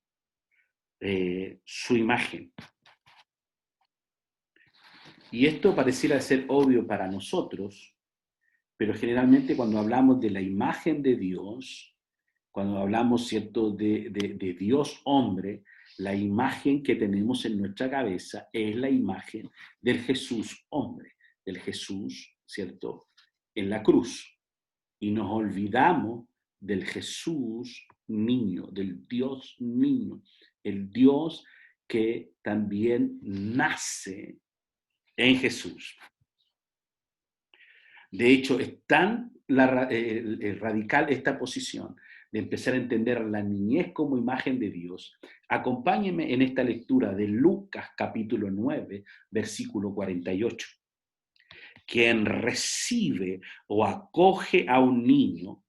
su imagen. Y esto pareciera ser obvio para nosotros, pero generalmente cuando hablamos de la imagen de Dios, cuando hablamos, ¿cierto?, de Dios hombre, la imagen que tenemos en nuestra cabeza es la imagen del Jesús hombre, del Jesús, ¿cierto?, en la cruz. Y nos olvidamos del Jesús niño, del Dios niño, el Dios que también nace en Jesús. De hecho, es tan radical esta posición de empezar a entender la niñez como imagen de Dios. Acompáñenme en esta lectura de Lucas capítulo 9, versículo 48. Quien recibe o acoge a un niño,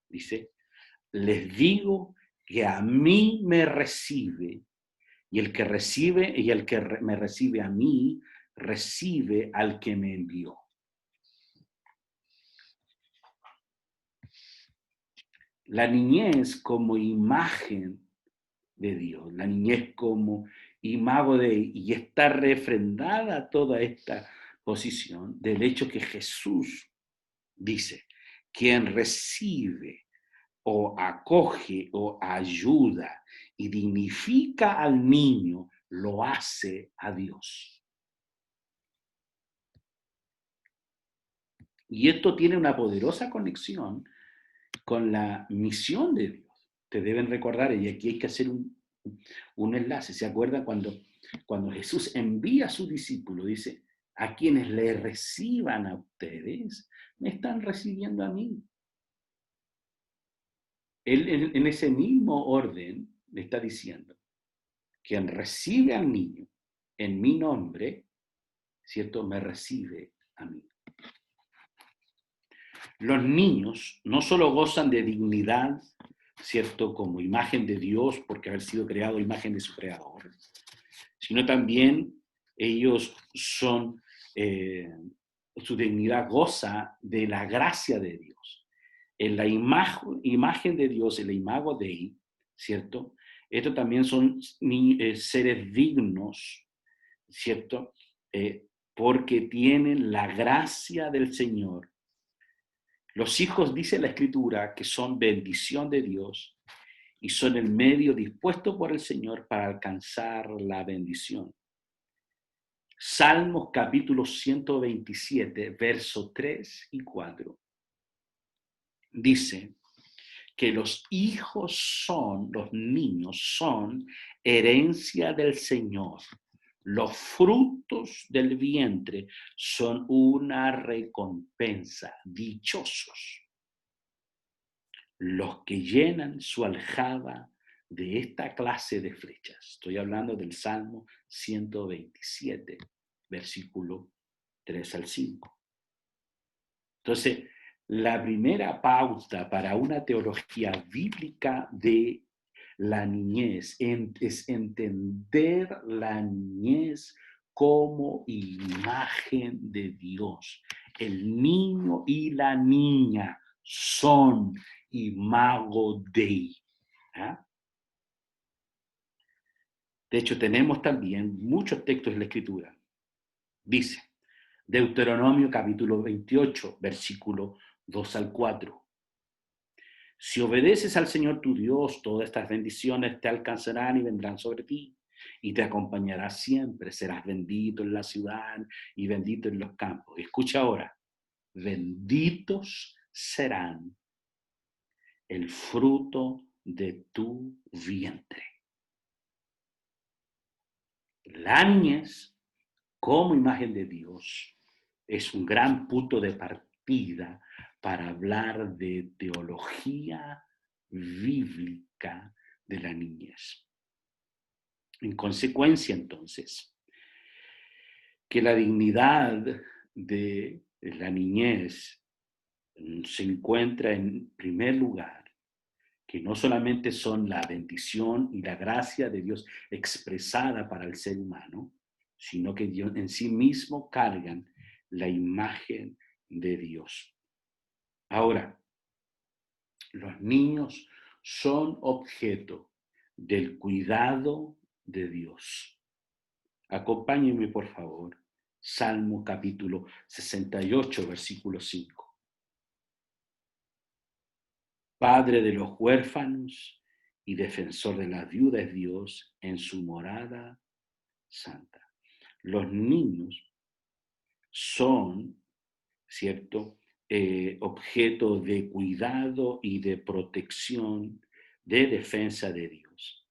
dice, les digo que a mí me recibe, y el que me recibe a mí, recibe al que me envió. La niñez como imagen de Dios, la niñez como imago de, y está refrendada toda esta posición del hecho que Jesús dice, quien recibe o acoge o ayuda y dignifica al niño, lo hace a Dios. Y esto tiene una poderosa conexión con la misión de Dios. Te deben recordar, y aquí hay que hacer un enlace. ¿Se acuerdan cuando Jesús envía a sus discípulos? Dice, a quienes le reciban a ustedes, me están recibiendo a mí. Él en ese mismo orden le está diciendo, quien recibe al niño en mi nombre, ¿cierto? Me recibe a mí. Los niños no solo gozan de dignidad, ¿cierto? Como imagen de Dios, porque haber sido creado imagen de su creador, sino también ellos son, su dignidad goza de la gracia de Dios. En la imagen de Dios, en la imago Dei, ¿cierto? Estos también son seres dignos, ¿cierto? Porque tienen la gracia del Señor. Los hijos, dice la Escritura, que son bendición de Dios y son el medio dispuesto por el Señor para alcanzar la bendición. Salmos capítulo 127, versos 3 y 4. Dice que los niños son herencia del Señor. Los frutos del vientre son una recompensa. Dichosos los que llenan su aljaba de esta clase de flechas. Estoy hablando del Salmo 127, versículo 3 al 5. Entonces, la primera pauta para una teología bíblica de la niñez es entender la niñez como imagen de Dios. El niño y la niña son imago Dei. ¿Ah? De hecho, tenemos también muchos textos en la Escritura. Dice, Deuteronomio capítulo 28, versículo 2 al 4. Si obedeces al Señor tu Dios, todas estas bendiciones te alcanzarán y vendrán sobre ti, y te acompañará siempre. Serás bendito en la ciudad y bendito en los campos. Escucha ahora, benditos serán el fruto de tu vientre. La niñez, como imagen de Dios, es un gran punto de partida para hablar de teología bíblica de la niñez. En consecuencia, entonces, que la dignidad de la niñez se encuentra en primer lugar, que no solamente son la bendición y la gracia de Dios expresada para el ser humano, sino que Dios en sí mismo cargan la imagen de Dios. Ahora, los niños son objeto del cuidado de Dios. Acompáñenme, por favor, Salmo capítulo 68, versículo 5. Padre de los huérfanos y defensor de las viudas es Dios en su morada santa. Los niños son, ¿cierto?, objeto de cuidado y de protección, de defensa de Dios.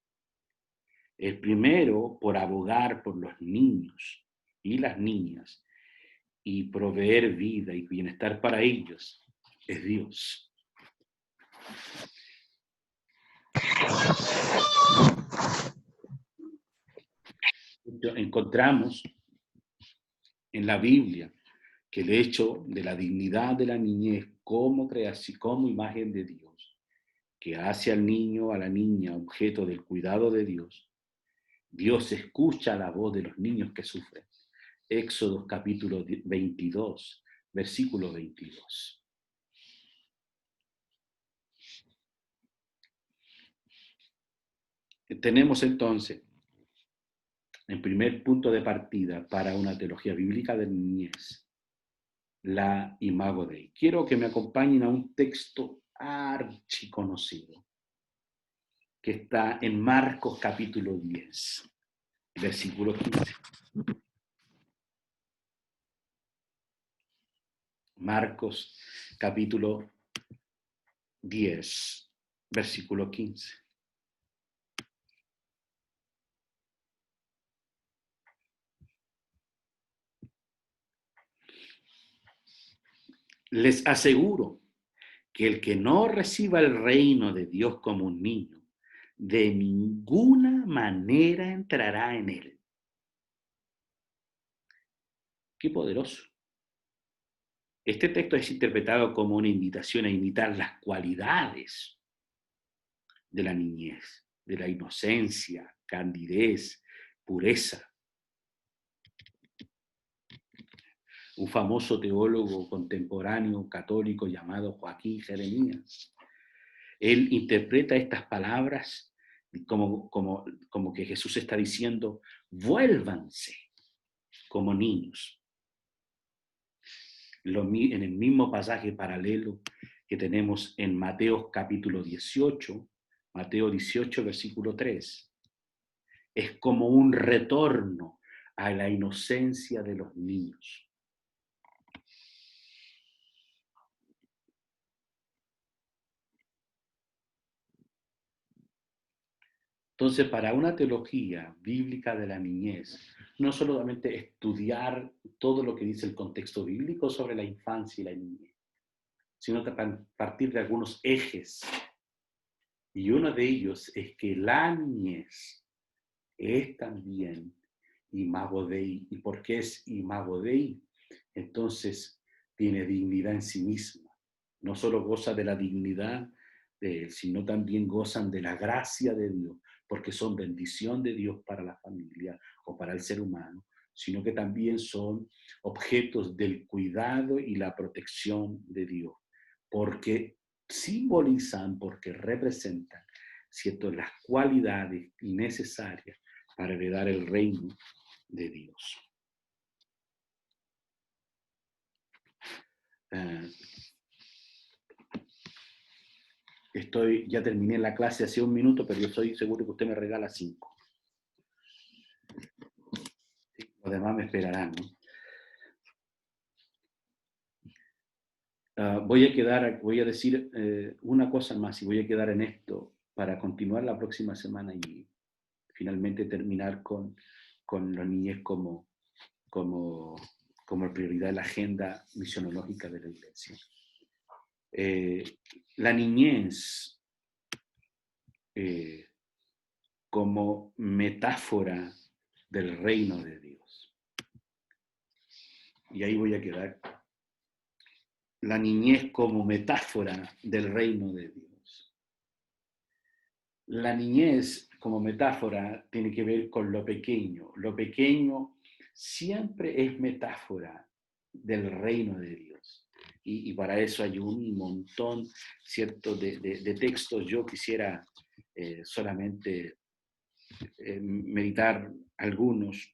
El primero, por abogar por los niños y las niñas y proveer vida y bienestar para ellos, es Dios. Encontramos en la Biblia que el hecho de la dignidad de la niñez como creación, como imagen de Dios, que hace al niño o a la niña objeto del cuidado de Dios, Dios escucha la voz de los niños que sufren. Éxodo capítulo 22, versículo 22. Tenemos entonces, en primer punto de partida para una teología bíblica de niñez, la Imago Dei. Quiero que me acompañen a un texto archiconocido que está en Marcos capítulo 10, versículo 15. Marcos capítulo 10, versículo 15. Les aseguro que el que no reciba el reino de Dios como un niño, de ninguna manera entrará en él. Qué poderoso. Este texto es interpretado como una invitación a imitar las cualidades de la niñez, de la inocencia, candidez, pureza. Un famoso teólogo contemporáneo católico llamado Joaquín Jeremías, él interpreta estas palabras como que Jesús está diciendo, vuélvanse como niños. En el mismo pasaje paralelo que tenemos en Mateo capítulo 18, Mateo 18, versículo 3, es como un retorno a la inocencia de los niños. Entonces, para una teología bíblica de la niñez, no solamente estudiar todo lo que dice el contexto bíblico sobre la infancia y la niñez, sino que partir de algunos ejes. Y uno de ellos es que la niñez es también Imago Dei. ¿Y por qué es Imago Dei? Entonces, tiene dignidad en sí misma. No solo goza de la dignidad de Él, sino también gozan de la gracia de Dios, porque son bendición de Dios para la familia o para el ser humano, sino que también son objetos del cuidado y la protección de Dios, porque simbolizan, porque representan, ¿cierto?, las cualidades necesarias para heredar el reino de Dios. Ya terminé la clase hace un minuto, pero yo estoy seguro que usted me regala 5. Sí, los demás me esperarán, ¿no? Voy a decir una cosa más y voy a quedar en esto para continuar la próxima semana y finalmente terminar con la niñez como prioridad de la agenda misionológica de la Iglesia. La niñez como metáfora del reino de Dios. Y ahí voy a quedar. La niñez como metáfora del reino de Dios. La niñez como metáfora tiene que ver con lo pequeño. Lo pequeño siempre es metáfora del reino de Dios. Y para eso hay un montón, ¿cierto?, de textos. Yo quisiera solamente meditar algunos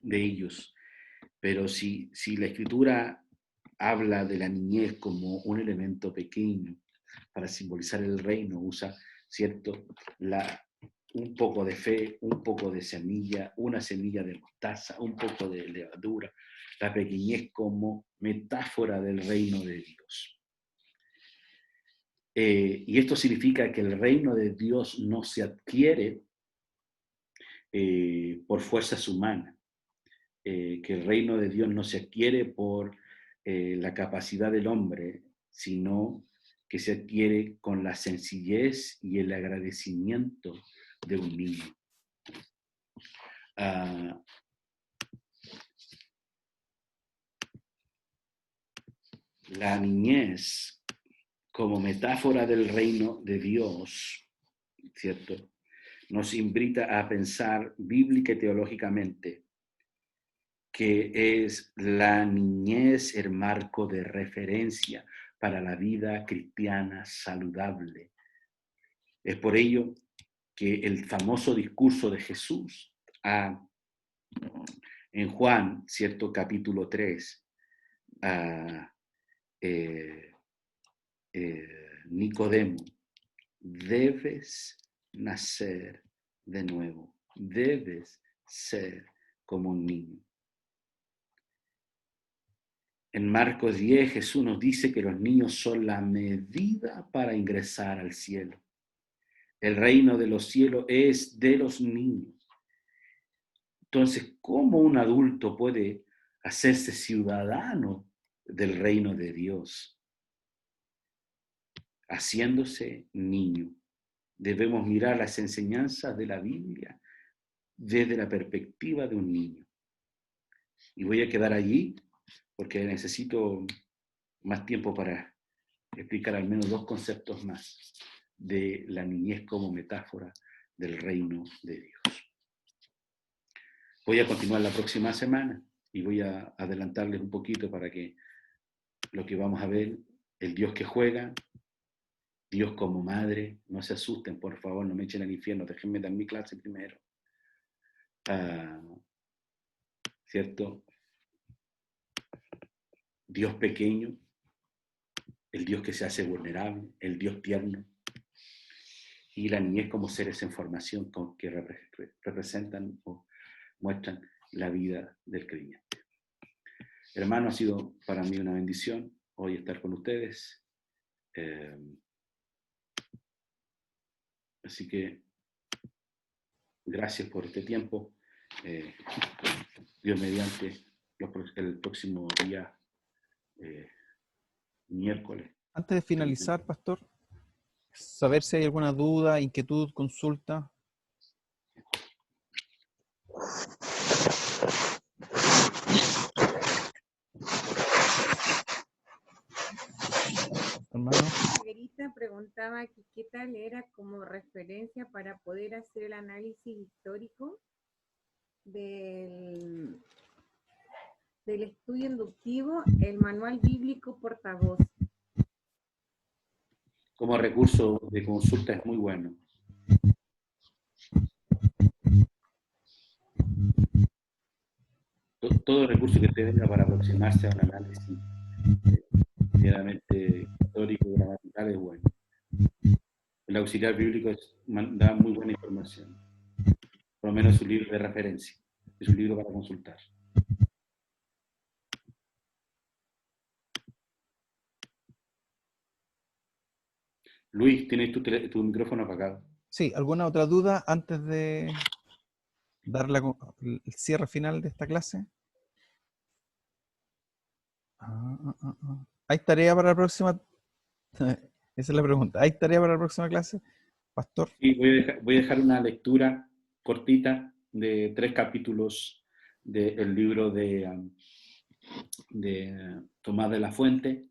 de ellos. Pero si la Escritura habla de la niñez como un elemento pequeño para simbolizar el reino, usa, ¿cierto?, un poco de fe, un poco de semilla, una semilla de mostaza, un poco de levadura, la pequeñez como metáfora del reino de Dios. Y esto significa que el reino de Dios no se adquiere por fuerzas humanas, que el reino de Dios no se adquiere por la capacidad del hombre, sino que se adquiere con la sencillez y el agradecimiento de un niño. La niñez como metáfora del reino de Dios, ¿cierto? Nos invita a pensar bíblica y teológicamente que es la niñez el marco de referencia para la vida cristiana saludable. Es por ello que el famoso discurso de Jesús en Juan, ¿cierto? Capítulo 3, Nicodemo, debes nacer de nuevo, debes ser como un niño. En Marcos 10 Jesús nos dice que los niños son la medida para ingresar al cielo. El reino de los cielos es de los niños. Entonces, ¿cómo un adulto puede hacerse ciudadano del reino de Dios? Haciéndose niño. Debemos mirar las enseñanzas de la Biblia desde la perspectiva de un niño. Y voy a quedar allí porque necesito más tiempo para explicar al menos 2 conceptos más de la niñez como metáfora del reino de Dios. Voy a continuar la próxima semana y voy a adelantarles un poquito para que lo que vamos a ver, el Dios que juega, Dios como madre, no se asusten, por favor, no me echen al infierno, déjenme dar mi clase primero. ¿Cierto? Dios pequeño, el Dios que se hace vulnerable, el Dios tierno, y la niñez como seres en formación que representan o muestran la vida del creyente. Hermano, ha sido para mí una bendición hoy estar con ustedes. Así que gracias por este tiempo. Dios mediante, el próximo día, miércoles. Antes de finalizar, pastor, saber si hay alguna duda, inquietud, consulta. Hermano. Margarita preguntaba que qué tal era como referencia para poder hacer el análisis histórico del estudio inductivo, el manual bíblico portavoz. Como recurso de consulta es muy bueno. Todo recurso que te venga para aproximarse a un análisis meramente histórico, gramatical es bueno. El auxiliar bíblico da muy buena información. Por lo menos es un libro de referencia, es un libro para consultar. Luis, tienes tu micrófono apagado. Sí, ¿alguna otra duda antes de dar el cierre final de esta clase? ¿Hay tarea para la próxima? Esa es la pregunta. ¿Hay tarea para la próxima clase, pastor? Sí, voy a dejar una lectura cortita de 3 capítulos del libro de Tomás de la Fuente.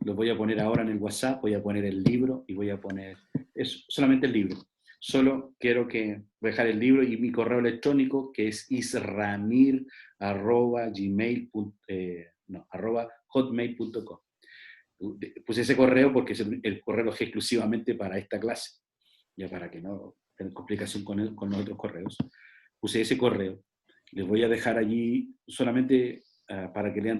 Los voy a poner ahora en el WhatsApp, voy a poner el libro y voy a poner, es solamente el libro. Solo quiero que voy a dejar el libro y mi correo electrónico, que es isramir@hotmail.com. Puse ese correo porque es el correo lo dejé exclusivamente para esta clase, ya para que no tengan complicación con los otros correos. Puse ese correo. Les voy a dejar allí solamente para que lean